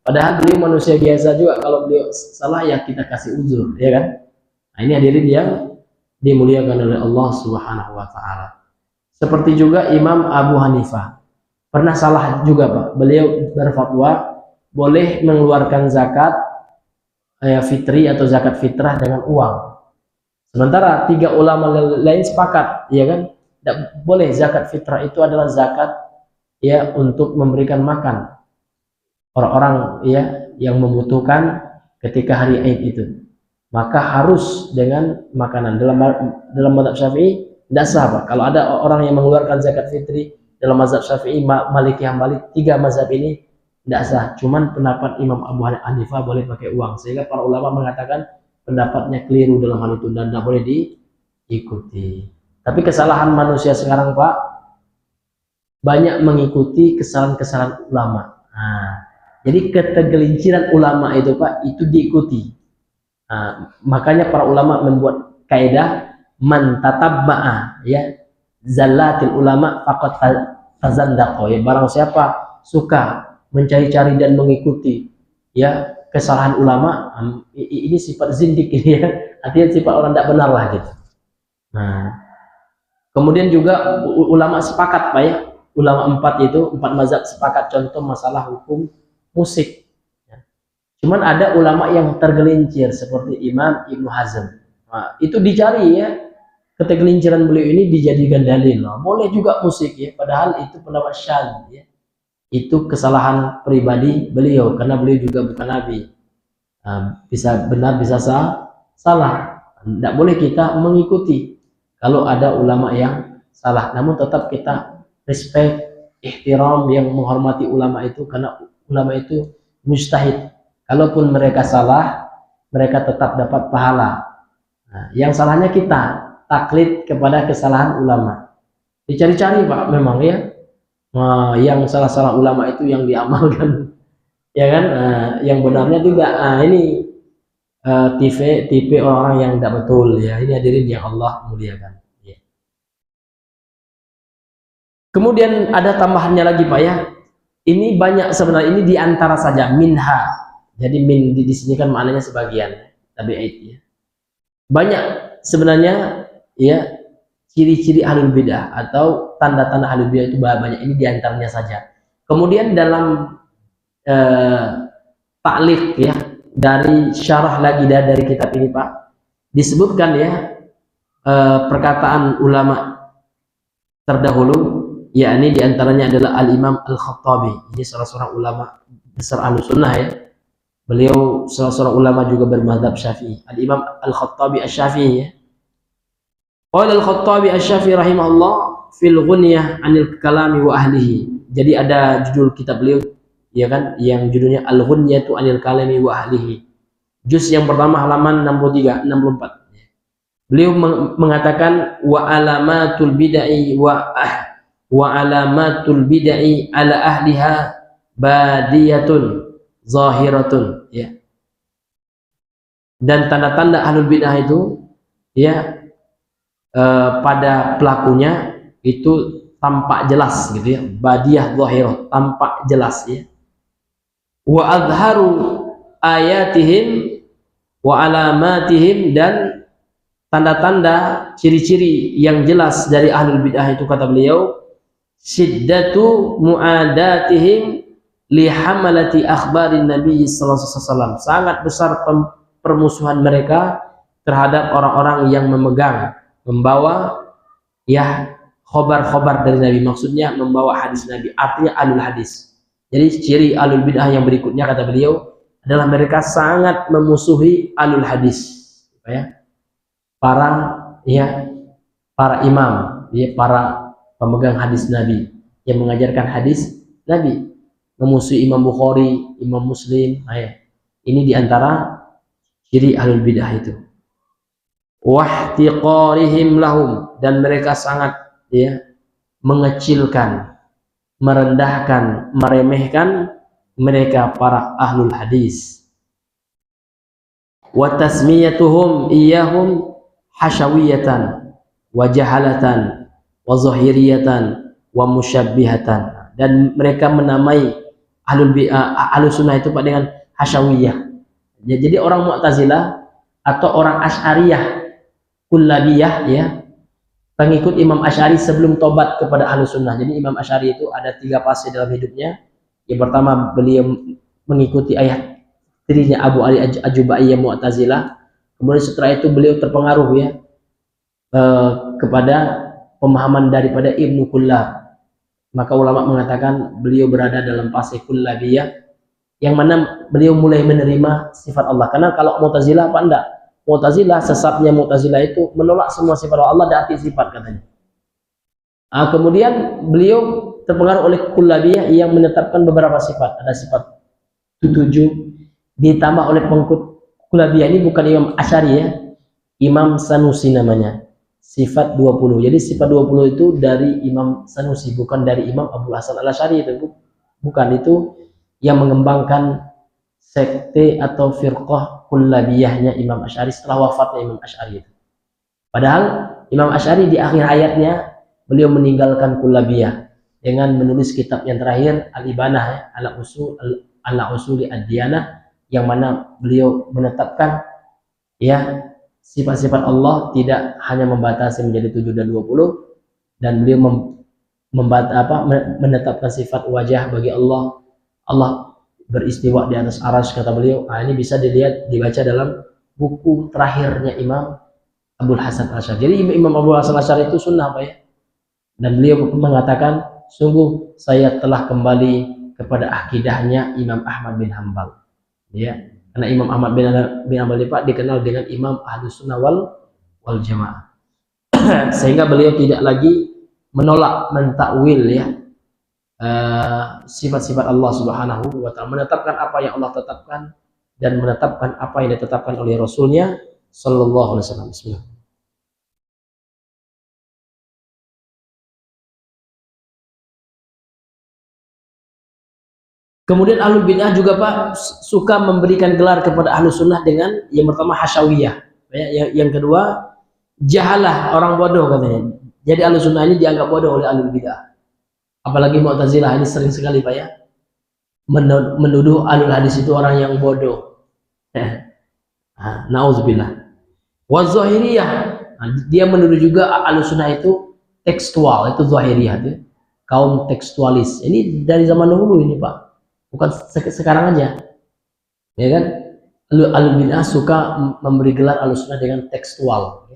Padahal beliau manusia biasa juga, kalau beliau salah ya kita kasih uzur ya kan. Nah, ini hadirin yang dimuliakan oleh Allah Subhanahu wa taala. Seperti juga Imam Abu Hanifah pernah salah juga Pak. Beliau berfatwa boleh mengeluarkan zakat fitri atau zakat fitrah dengan uang. Sementara tiga ulama lain sepakat, ya kan? Tidak boleh, zakat fitrah itu adalah zakat ya untuk memberikan makan orang-orang ya yang membutuhkan ketika hari Aid itu. Maka harus dengan makanan. Dalam mazhab Syafi'i tidak sah Pak. Kalau ada orang yang mengeluarkan zakat fitri dalam mazhab Syafi'i, Maliki, Hambali, tiga mazhab ini tidak sah. Cuman pendapat Imam Abu Hanifah boleh pakai uang, sehingga para ulama mengatakan pendapatnya keliru dalam hal itu dan tidak boleh diikuti. Tapi kesalahan manusia sekarang Pak, banyak mengikuti kesalahan-kesalahan ulama. Nah, jadi ketergelinciran ulama itu Pak, itu diikuti. Nah, makanya para ulama membuat kaidah man tatabba'a ya zallatil ulama faqad tazandaqa, ya barang siapa suka mencari-cari dan mengikuti ya kesalahan ulama, ini sifat zindik ini ya, artinya sifat orang tidak benar lah gitu. Nah, kemudian juga ulama sepakat Pak ya, ulama empat mazhab sepakat, contoh masalah hukum musik. Cuman ada ulama yang tergelincir seperti Imam Ibnu Hazm. Nah, itu dicari ya, ketergelinciran beliau ini dijadikan dalil. Nah, boleh juga musik ya, padahal itu pendapat syadz ya. Itu kesalahan pribadi beliau karena beliau juga bukan nabi. Nah, bisa benar bisa salah. Tidak boleh kita mengikuti kalau ada ulama yang salah. Namun tetap kita respect, ihtiram, yang menghormati ulama itu, karena ulama itu mujtahid. Kalaupun mereka salah, mereka tetap dapat pahala. Nah, yang salahnya kita taklid kepada kesalahan ulama. Dicari-cari Pak, memang ya. Nah, yang salah-salah ulama itu yang diamalkan, ya kan? Yang benarnya tidak. Ini tipe orang-orang yang tidak betul ya. Ini hadirin yang Allah muliakan. Ya. Kemudian ada tambahannya lagi Pak ya. Ini banyak sebenarnya, ini diantara saja minha. Jadi min di sini kan maknanya sebagian, tabi'id ya. Banyak sebenarnya ya ciri-ciri ahlul bidah atau tanda-tanda ahlul bidah itu banyak, ini diantaranya saja. Kemudian dalam taklik ya dari syarah lagi dari kitab ini Pak, disebutkan ya perkataan ulama terdahulu, yakni diantaranya adalah Al-Imam Al-Khattabi. Ini salah seorang ulama besar Ahlus Sunnah ya. Beliau salah seorang ulama juga bermadzhab Syafi'i. Al-Imam Al-Khattabi Asy-Syafi'i ya. Qala Al-Khattabi Asy-Syafi'i rahimahullah fil Ghunyah 'anil kalami wa ahlihi. Jadi ada judul kitab beliau ya kan, yang judulnya Al-Ghunyatu 'anil kalami wa ahlihi. Juz yang pertama halaman 63 64. Beliau mengatakan wa alamatul bid'ah wa alamatul bid'ah ala ahliha badiyatun zahiratun ya. Dan tanda-tanda ahlul bid'ah itu ya pada pelakunya itu tampak jelas gitu ya, badiyah zahirah, tampak jelas ya. Wa azharu ayatihim wa alamatihim, dan tanda-tanda ciri-ciri yang jelas dari ahlul bid'ah itu kata beliau, syiddatu mu'adatihim li hamalati akhbarin nabi sallallahu alaihi wasallam, sangat besar permusuhan mereka terhadap orang-orang yang membawa ya khobar-khobar dari Nabi, maksudnya membawa hadis Nabi, artinya ahlul hadis. Jadi ciri ahlul bid'ah yang berikutnya kata beliau adalah mereka sangat memusuhi ahlul hadis ya, para imam ya, para pemegang hadis Nabi yang mengajarkan hadis Nabi, memusuhi Imam Bukhari, Imam Muslim ya. Ini diantara ciri ahlul bid'ah itu. Wahtiqarihim lahum, dan mereka sangat ya mengecilkan, merendahkan, meremehkan mereka para ahlul hadis. Wa tasmiyatuhum iyyahum hasyawiyatan wa jahalatan wa zahiriyatan wa musyabbihatan, dan mereka menamai ahlus sunnah itu Pak dengan hasyawiyah ya. Jadi orang Mu'tazilah atau orang Asy'ariyah Kullabiyah ya, pengikut Imam Asy'ari sebelum tobat kepada Ahlus Sunnah. Jadi Imam Asy'ari itu ada 3 fase dalam hidupnya. Yang pertama beliau mengikuti ayah tirinya Abu Ali Ajubai yang Mu'tazilah. Kemudian setelah itu beliau terpengaruh ya kepada pemahaman daripada Ibnu Kullab. Maka ulama mengatakan beliau berada dalam fase Kullabiyah, yang mana beliau mulai menerima sifat Allah. Karena kalau Mu'tazilah apa enggak? Mu'tazilah, sesatnya Mu'tazilah itu menolak semua sifat Allah, ada arti sifat katanya. Kemudian beliau terpengaruh oleh Kullabiyah yang menetapkan beberapa sifat. Ada sifat 7 ditambah oleh pengikut Kullabiyah ini, bukan Imam Asy'ari ya, Imam Sanusi namanya, sifat 20. Jadi sifat 20 itu dari Imam Sanusi, bukan dari Imam Abu Hasan Al-Asy'ari itu. Bukan, itu yang mengembangkan sekte atau firqah Kullabiyahnya Imam Asy'ari setelah wafatnya Imam Asy'ari itu. Padahal Imam Asy'ari di akhir hayatnya beliau meninggalkan Kullabiyah dengan menulis kitab yang terakhir Al-Ibanah ya, ala usuli ad-diyanah, yang mana beliau menetapkan ya sifat-sifat Allah tidak hanya membatasi menjadi 7 dan 20, dan beliau menetapkan sifat wajah bagi Allah. Allah beristiwa di atas arsy kata beliau. Ini bisa dibaca dalam buku terakhirnya Imam Abu Hasan Al-Asy'ari. Jadi Imam Abu Hasan Al-Asy'ari itu sunnah Pak ya. Dan beliau mengatakan, sungguh saya telah kembali kepada akidahnya Imam Ahmad bin Hanbal. Ya, karena Imam Ahmad bin Hanbal Pak dikenal dengan Imam Ahlus Sunnah wal Jamaah. Sehingga beliau tidak lagi menolak, mentakwil ya sifat-sifat Allah Subhanahu wa ta'ala, menetapkan apa yang Allah tetapkan dan menetapkan apa yang ditetapkan oleh Rasulnya Sallallahu Alaihi Wasallam. Bismillah. Kemudian ahlul bid'ah juga Pak suka memberikan gelar kepada ahlus sunnah dengan yang pertama hasyawiyah, ya, yang kedua jahalah, orang bodoh katanya. Jadi ahlus sunnah ini dianggap bodoh oleh ahlul bid'ah. Apalagi Mu'tazilah ini sering sekali Pak ya menuduh ahlul hadis itu orang yang bodoh. Nauzubillah. Wa zahiriyah, dia menuduh juga ahlus sunnah itu tekstual, itu zahiriyah, itu kaum tekstualis. Ini dari zaman dahulu ini Pak. Bukan sekarang aja, ya kan? Ahlul bid'ah suka memberi gelar ahlus sunnah dengan tekstual,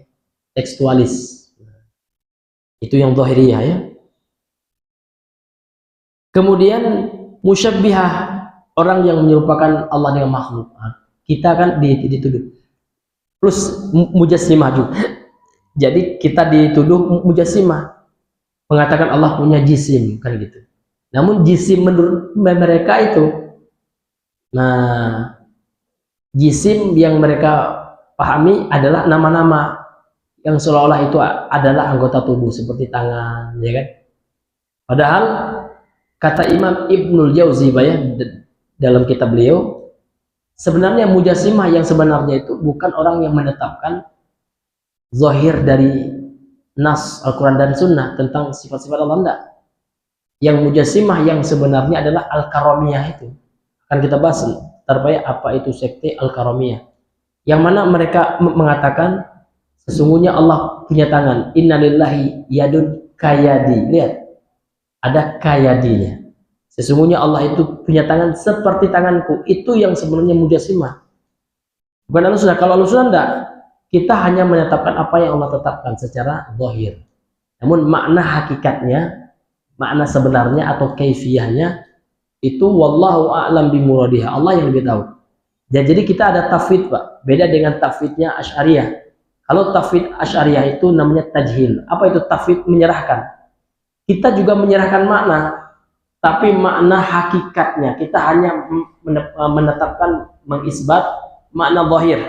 tekstualis. Itu yang zahiriyah ya. Kemudian musyabbihah, orang yang menyerupakan Allah dengan makhluk. Kita kan dituduh. Plus mujassimah juga. Jadi kita dituduh mujassimah, mengatakan Allah punya jisim, kan gitu. Namun jisim menurut mereka itu, nah jisim yang mereka pahami adalah nama-nama yang seolah-olah itu adalah anggota tubuh seperti tangan, ya kan? Padahal kata Imam Ibnul Jauzi ya, dalam kitab beliau, sebenarnya mujassimah yang sebenarnya itu bukan orang yang menetapkan zahir dari nas Al-Quran dan Sunnah tentang sifat-sifat Allah, enggak. Yang mujassimah yang sebenarnya adalah Al-Karamiyah. Itu akan kita bahas terbaik apa itu sekte Al-Karamiyah, yang mana mereka mengatakan sesungguhnya Allah punya tangan, innalillahi yadun kayadi. Lihat, ada kayadinya, sesungguhnya Allah itu punya tangan seperti tanganku. Itu yang sebenarnya mujassimah, bukan Ahlussunnah. Kalau Ahlussunnah enggak, kita hanya menetapkan apa yang Allah tetapkan secara zahir, namun makna hakikatnya, makna sebenarnya atau kaifiyahnya itu wallahu a'lam bimuradiha, Allah yang lebih tahu. Jadi kita ada tafwid Pak, beda dengan tafwidnya Asy'ariyah. Kalau tafwid Asy'ariyah itu namanya tajhil. Apa itu tafwid? Menyerahkan. Kita juga menyerahkan makna, tapi makna hakikatnya kita hanya menetapkan, mengisbat makna zahir.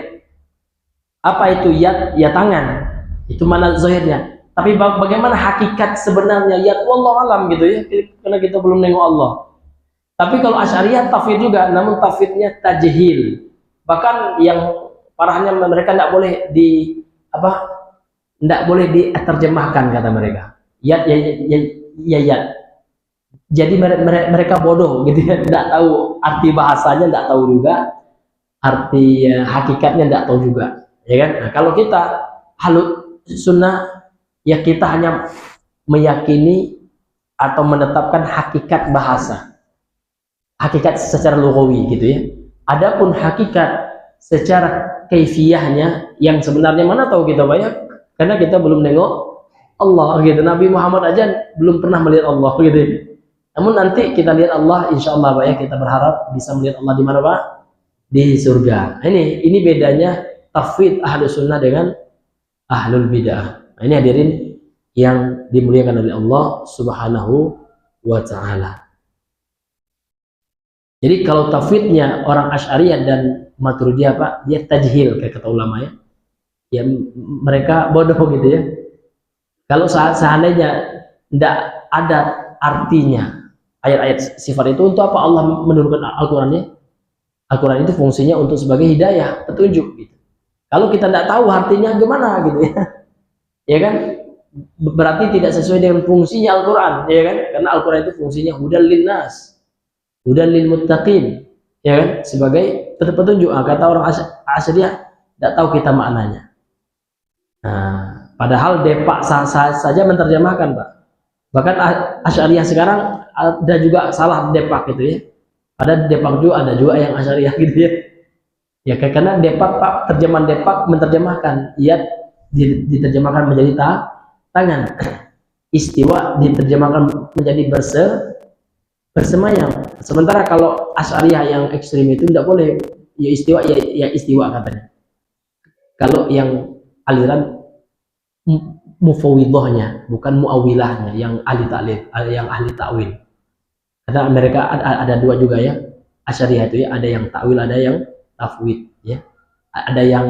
Apa itu yad? Ya tangan, itu makna zahirnya. Tapi bagaimana hakikat sebenarnya? Ya wallahu alam gitu ya, karena kita belum nengok Allah. Tapi kalau Asy'ariyah tafwid juga, namun tafwidnya tajhil. Bahkan yang parahnya mereka tidak boleh tidak boleh diterjemahkan kata mereka. Ya. Jadi mereka bodoh gitu ya, tidak tahu arti bahasanya, tidak tahu juga arti hakikatnya, tidak tahu juga, ya kan? Nah, kalau kita ahlus sunnah ya kita hanya meyakini atau menetapkan hakikat bahasa, hakikat secara lugawi gitu ya. Adapun hakikat secara kaifiyahnya yang sebenarnya mana tahu kita banyak, karena kita belum nengok Allah gitu. Nabi Muhammad aja belum pernah melihat Allah gitu. Namun nanti kita lihat Allah, insya Allah Pak ya, kita berharap bisa melihat Allah di mana Pak? Di surga. Ini bedanya tafwid ahlus sunnah dengan ahlul bid'ah. Ini hadirin yang dimuliakan oleh Allah Subhanahu wa Ta'ala. Jadi kalau tafwidnya orang Asy'ariyah dan Maturidiyah Pak, dia tajhil kayak kata ulama ya. Ya mereka bodoh gitu ya. Kalau seandainya tidak ada artinya ayat-ayat sifat itu, untuk apa Allah menurunkan Al-Qur'annya? Al-Qur'an itu fungsinya untuk sebagai hidayah, petunjuk gitu. Kalau kita tidak tahu artinya gimana gitu ya. Ya kan? Berarti tidak sesuai dengan fungsinya Al-Quran, ya kan? Karena Al-Quran itu fungsinya hudal linnas, hudal lil muttaqin, ya kan? Sebagai petunjuk. Kata orang Asy'ariyah, tidak tahu kita maknanya. Nah, padahal Depak saja menerjemahkan Pak. Bahkan Asy'ariyah sekarang ada juga salah Depak gitu ya. Ada Depak juga, ada juga yang Asy'ariyah gitu ya. Ya karena Depak Pak, terjemahan Depak menerjemahkan, ia diterjemahkan menjadi tangan, istiwa diterjemahkan menjadi bersemayam. Sementara kalau Asy'ariyah yang ekstrim itu tidak boleh, ya istiwa ya istiwa katanya. Kalau yang aliran mufawwidhahnya, bukan muawilahnya, yang ahli ta'lil, yang ahli ta'wil. Karena mereka ada dua juga ya, Asy'ariyah itu ya, ada yang ta'wil, ada yang tafwid, ya. Ada yang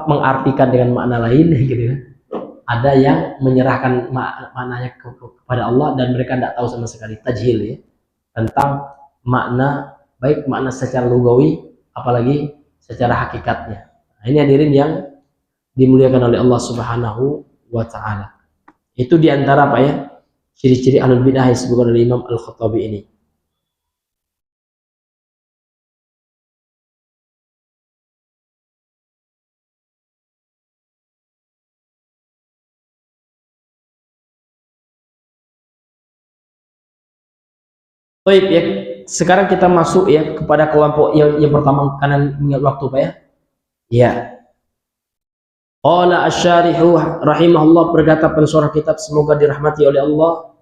mengartikan dengan makna lain gitu ya. Ada yang menyerahkan maknanya kepada Allah dan mereka tidak tahu sama sekali, tajhil ya, tentang makna, baik makna secara lugawi apalagi secara hakikatnya. Nah, ini hadirin yang dimuliakan oleh Allah Subhanahu wa taala. Itu diantara apa ya, ciri-ciri ahlul bidah yang disebutkan oleh Imam Al-Khattabi ini. Baik ya, sekarang kita masuk ya kepada kelompok yang pertama, kanan ingat waktu Pak ya. Ya. Qala asy-syarihu rahimahullah, berkata pensyarah kitab semoga dirahmati oleh Allah,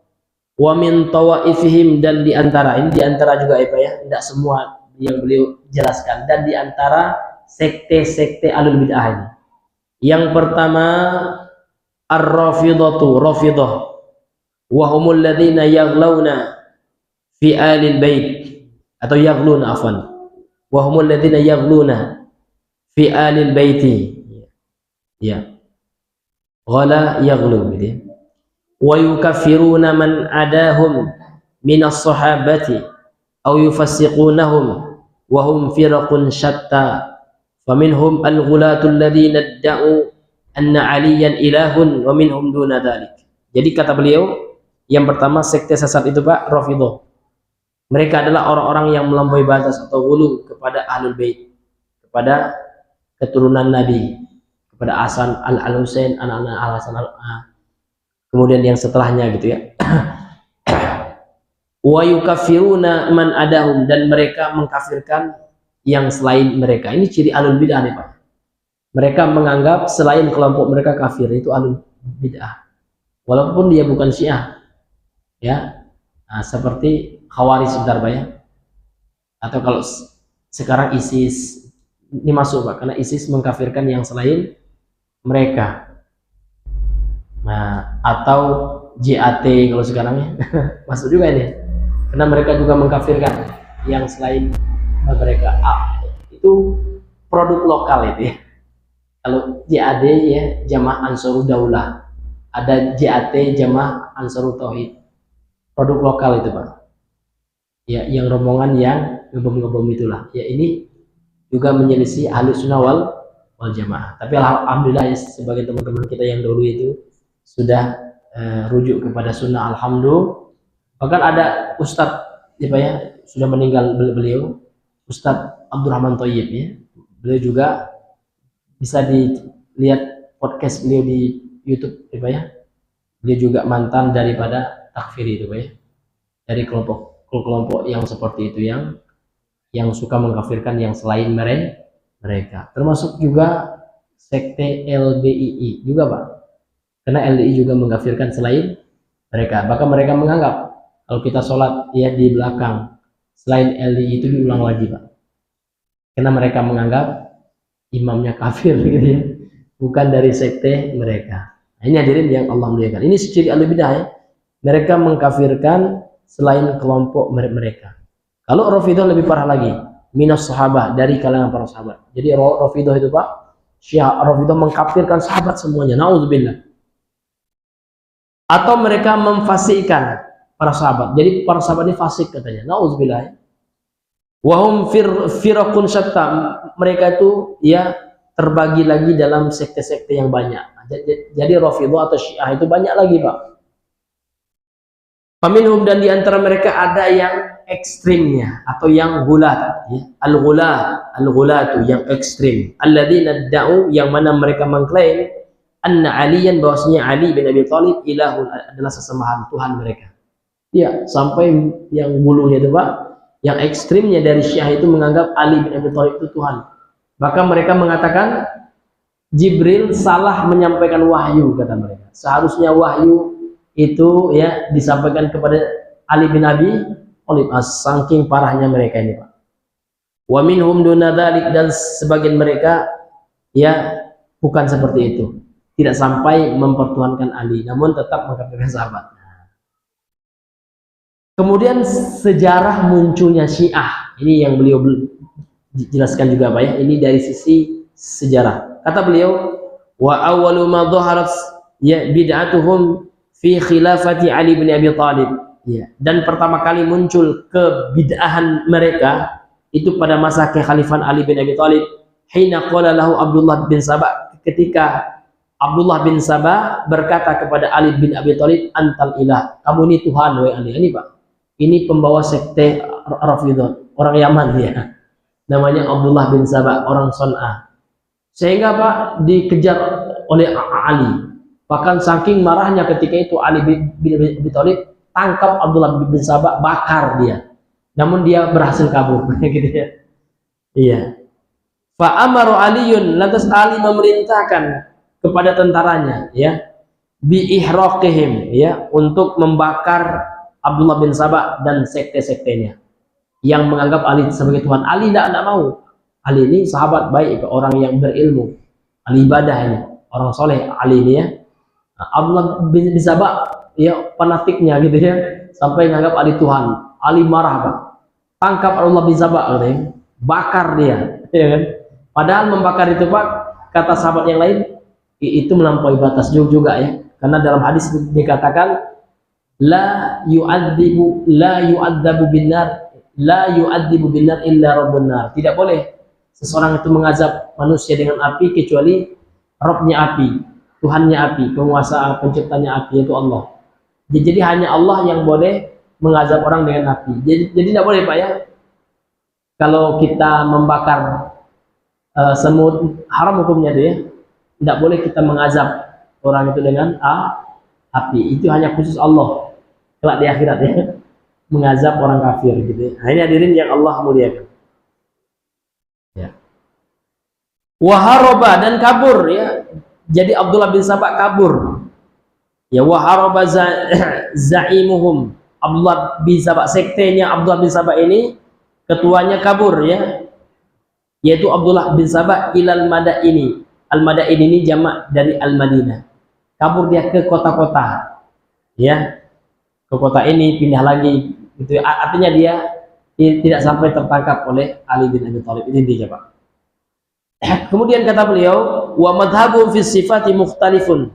wa min tawaifihim, dan diantara ini diantara juga ya Pak ya, tidak semua yang beliau jelaskan, dan diantara sekte-sekte alul bid'ah ini. Yang pertama ar-rafidhatu, rafidah, wa humul ladzina yaghlawna fi alil bait, atau yaghluna afwan, wa humul ladzina yaghluna fi alil baiti, ya, ghala yaghlu gitu ya. Wa yukaffiruna man adahum minas sahabati aw yufassiqunahum wa hum firaqun syatta, faminhum al-ghulatul ladzina idda'u anna aliyan ilahun wa minhum duna dzalik. Jadi kata beliau, yang pertama sekte sesat itu Pak, Rafidhah. Mereka adalah orang-orang yang melampaui batas atau ghulu kepada ahlul bait, kepada keturunan Nabi, kepada Hasan al-Husain, anak-anak Al-Hasan kemudian yang setelahnya gitu ya. Wa yukaffiruna man adahum, dan mereka mengkafirkan yang selain mereka. Ini ciri ahlul bid'ah nih Pak. Mereka menganggap selain kelompok mereka kafir, itu ahlul bid'ah. Walaupun dia bukan Syiah. Ya. Nah, seperti Khawarij sebentar Pak ya. Atau kalau sekarang ISIS ini masuk Pak, karena ISIS mengkafirkan yang selain mereka. Nah, atau JAT kalau sekarang ya masuk juga ini, karena mereka juga mengkafirkan yang selain mereka. Itu produk lokal itu ya. Kalau JAD ya, Jamaah Ansarud Daulah, ada JAT, Jamaah Ansarut Tauhid, produk lokal itu Pak ya, yang rombongan yang ngebom-ngebom itulah ya. Ini juga menyelisih ahli sunnah wal jamaah. Tapi alhamdulillah ya, sebagai teman-teman kita yang dulu itu sudah rujuk kepada sunnah, alhamdulillah. Bahkan ada Ustadz ya, sudah meninggal beliau, Ustadz Abdurrahman Thayyib ya. Beliau juga bisa dilihat podcast beliau di YouTube ya. Dia juga mantan daripada takfir itu ya. Dari kelompok yang seperti itu, yang suka mengkafirkan yang selain mereka. Termasuk juga sekte LDII juga Pak. Karena LDI juga mengkafirkan selain mereka. Bahkan mereka menganggap kalau kita sholat ya di belakang selain LDI itu diulang lagi Pak. Karena mereka menganggap imamnya kafir gitu ya. Bukan dari sekte mereka. Nah, ini hadirin yang Allah muliakan. Ini ciri ahlul bidah ya. Mereka mengkafirkan selain kelompok mereka. Kalau Rafidhah lebih parah lagi, minas sahabah, dari kalangan para sahabat. Jadi Rafidhah itu Pak, Syiah Rafidhah mengkafirkan sahabat semuanya. Nauzubillah. Atau mereka memfasikkan para sahabat. Jadi para sahabat ini fasik katanya. Nauzubillah. Wahum firaqun syatta. Mereka itu ya terbagi lagi dalam sekte-sekte yang banyak. Jadi Rafidhah atau Syiah itu banyak lagi Pak. Faminhum, dan diantara mereka ada yang ekstrimnya atau yang gulat ya. Al-ghulatu yang ekstrim, alladzina da'u, yang mana mereka mengklaim anna aliyan, bahwasanya Ali bin Abi Thalib ilahun, adalah sesembahan Tuhan mereka. Ya, sampai yang bulunya itu Pak, yang ekstrimnya dari Syiah itu menganggap Ali bin Abi Thalib itu Tuhan. Bahkan mereka mengatakan Jibril salah menyampaikan wahyu, kata mereka. Seharusnya wahyu itu ya disampaikan kepada Ali bin Abi Thalib. Saking parahnya mereka ini Pak. Wa minhum duna dzalik, dan sebagian mereka ya bukan seperti itu, tidak sampai mempertuhankan Ali, namun tetap mengkafirkan sahabat. Kemudian sejarah munculnya Syiah ini yang beliau jelaskan juga Pak ya, ini dari sisi sejarah. Kata beliau, wa awwalu ma dhaharat ya bid'atuhum fi khilafati Ali bin Abi Thalib. Ya, dan pertama kali muncul kebid'ahan mereka itu pada masa kekhalifahan Ali bin Abi Thalib. Hina qala lahu Abdullah bin Sabah, ketika Abdullah bin Sabah berkata kepada Ali bin Abi Thalib, antal ilah, kamu ini Tuhan wahai Ali. Ini Pak, ini pembawa sekte Rafidhah, orang Yaman dia. Namanya Abdullah bin Sabah, orang Son'a. Sehingga Pak dikejar oleh Ali. Bahkan saking marahnya ketika itu Ali bin Abi Thalib tangkap Abdullah bin Sabah, bakar dia. Namun dia berhasil kabur, gitu ya. Iya. Fa amaru Aliyun, lantas Ali memerintahkan kepada tentaranya, ya, bi ihraqihim, ya, untuk membakar Abdullah bin Sabah dan sekte-sektenya yang menganggap Ali sebagai Tuhan. Ali tidak mau. Ali ini sahabat baik, orang yang berilmu, ahli ibadah ini, orang soleh Ali ini ya. Nah, Abdullah bin Sabah ya fanatiknya gitu ya, sampai menganggap Ali Tuhan. Ali marah Pak, tangkap Abdullah bin Sabah, katanya, bakar dia, ya kan? Padahal membakar itu Pak, kata sahabat yang lain, itu melampaui batas juga ya, karena dalam hadis dikatakan la yu'adzibu binar illa rabbun nar. Tidak boleh seseorang itu mengazab manusia dengan api kecuali Rabbnya api, Tuhannya api, penguasa penciptanya api, yaitu Allah. Jadi hanya Allah yang boleh mengazab orang dengan api. Jadi tidak boleh Pak ya, kalau kita membakar semut, haram hukumnya itu ya. Tidak boleh kita mengazab orang itu dengan api. Itu hanya khusus Allah kelak di akhirat ya, mengazab orang kafir gitu ya. Nah, ini hadirin yang Allah muliakan. Ya. Waharoba, dan kabur ya. Jadi Abdullah bin Sabah kabur. Ya, waharoba zaimuhum, Abdullah bin Sabah, sektenya Abdullah bin Sabah ini ketuanya kabur ya. Yaitu Abdullah bin Sabah ilal Madaini. Al-Madain ini jamak dari Al-Madinah. Kabur dia ke kota-kota. Ya. Ke kota ini pindah lagi gitu. Artinya dia tidak sampai tertangkap oleh Ali bin Abi Thalib. Ini dia, Pak. Kemudian kata beliau, wa madhhabun fi sifati mukhtalifun.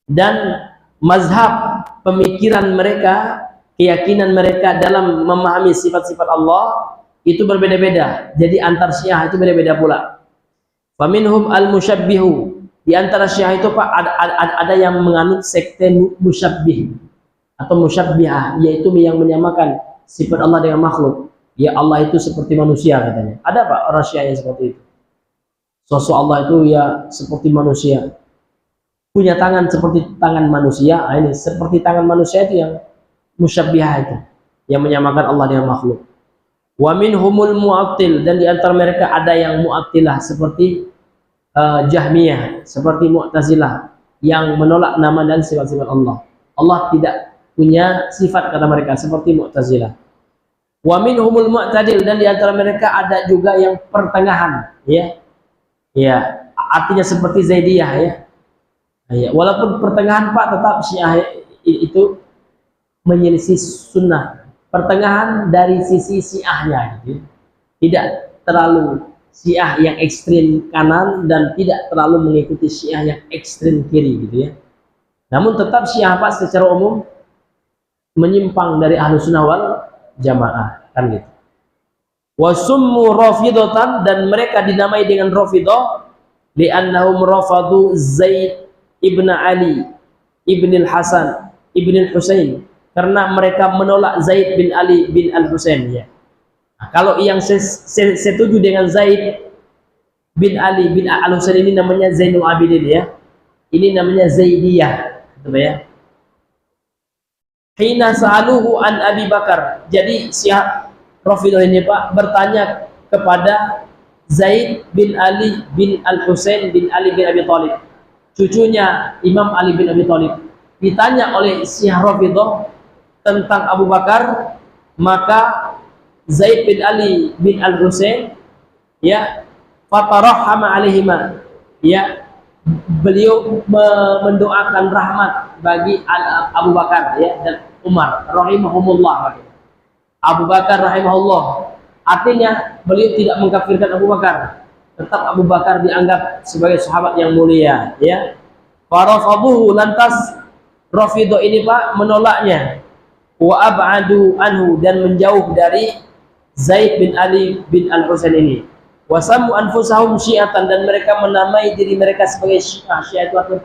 Dan mazhab, pemikiran mereka, keyakinan mereka dalam memahami sifat-sifat Allah itu berbeda-beda. Jadi antar Syiah itu beda-beda pula. Faminhum al-musyabbihu, di antara Syiah itu Pak ada yang menganut sekte musyabbih atau musyabbihah, yaitu yang menyamakan sifat Allah dengan makhluk. Ya Allah itu seperti manusia katanya. Ada Pak orang Syiah yang seperti itu. Sosok Allah itu ya seperti manusia. Punya tangan seperti tangan manusia. Nah, ini seperti tangan manusia itu yang musyabbihah itu, yang menyamakan Allah dengan makhluk. Wa minhumul mu'attil, dan di antara mereka ada yang mu'attilah seperti Jahmiyah, seperti Mu'tazilah yang menolak nama dan sifat-sifat Allah. Allah tidak punya sifat kata mereka, seperti Mu'tazilah. Wa minhumul mu'tadil, dan di antara mereka ada juga yang pertengahan ya. Ya, artinya seperti Zaidiyah ya. Ya, walaupun pertengahan Pak, tetap Syiah itu menyelisih sunnah. Pertengahan dari sisi Syiahnya gitu. Tidak terlalu Syiah yang ekstrim kanan dan tidak terlalu mengikuti Syiah yang ekstrim kiri gitu ya. Namun tetap Syiah Pak secara umum menyimpang dari Ahlus Sunnah wal Jamaah kan gitu. Wasummu Rafidhatan, dan mereka dinamai dengan Rafidhah li'annahum rafadu Zaid ibn Ali ibn al-Hasan ibn al-Husain, karena mereka menolak Zaid bin Ali bin al-Husain ya. Nah, kalau yang setuju dengan Zaid bin Ali bin al-Husain ini namanya Zainul Abidin ya. Ini namanya Zaidiyah, gitu ya. Hina sa'aluhu an Abi Bakar. Jadi Syiah Rafidhah ini Pak bertanya kepada Zaid bin Ali bin al-Husain bin Ali bin Abi Thalib, cucunya Imam Ali bin Abi Thalib. Ditanya oleh Syiah Rafidhah tentang Abu Bakar, maka Zaid bin Ali bin al-Husain ya fatarahama alaihima, ya beliau mendoakan rahmat bagi Abu Bakar ya dan Umar rahimahumullah. Abu Bakar rahimahullah Artinya beliau tidak mengkafirkan Abu Bakar, tetap Abu Bakar dianggap sebagai sahabat yang mulia, ya. Farafabuhu, lantas Rafidah ini Pak menolaknya, wa ab'adu anhu, dan menjauh dari Zaid bin Ali bin Al-Husain ini. Wasamu anfusahum syi'atan, dan mereka menamai diri mereka sebagai Syiah. Syiah itu artinya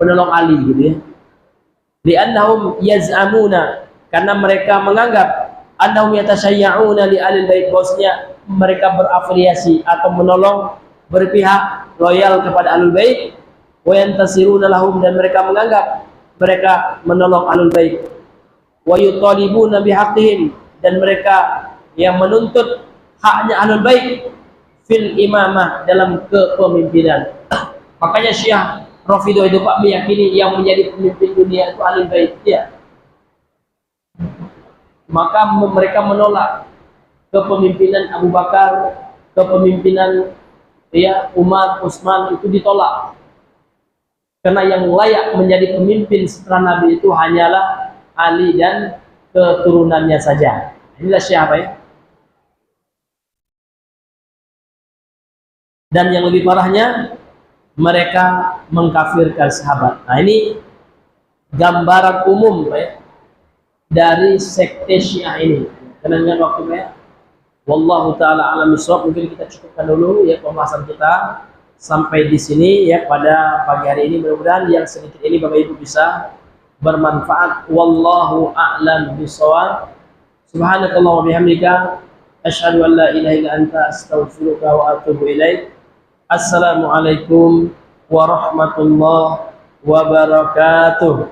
penolong Ali gitu ya. Li'annahum yaz'amuna, karena mereka menganggap annahum yatasyayya'una li alil bait, bahwasanya mereka berafiliasi atau menolong, berpihak loyal kepada Ahlul Bait, wa yantasiruna lahum, dan mereka menganggap mereka menolong Ahlul Bait, wa yutalibuna bihaqqihim, dan mereka yang menuntut haknya Ahlul Bait fil imamah, dalam kepemimpinan. Makanya Syiah Rafidah itu Pak meyakini yang menjadi pemimpin dunia itu Ahlul Bait, ya. Maka mereka menolak kepemimpinan Abu Bakar, kepemimpinan ya Umar, Utsman, itu ditolak. Karena yang layak menjadi pemimpin setelah Nabi itu hanyalah Ali dan keturunannya saja. Inilah siapa ya? Dan yang lebih parahnya, mereka mengkafirkan sahabat. Nah, ini gambaran umum ya, dari sekte Syiah ini. Karena dengan waktunya, wallahu taala alam bisawab, mungkin kita cukupkan dulu ya pembahasan kita sampai di sini ya pada pagi hari ini. Mudah-mudahan yang sedikit ini Bapak Ibu bisa bermanfaat. Wallahu a'lam bisawab. Subhanakallah wa bihamdika, asyhadu an la ilaha illa anta, astaghfiruka wa atubu ilaik. Assalamualaikum warahmatullahi wabarakatuh.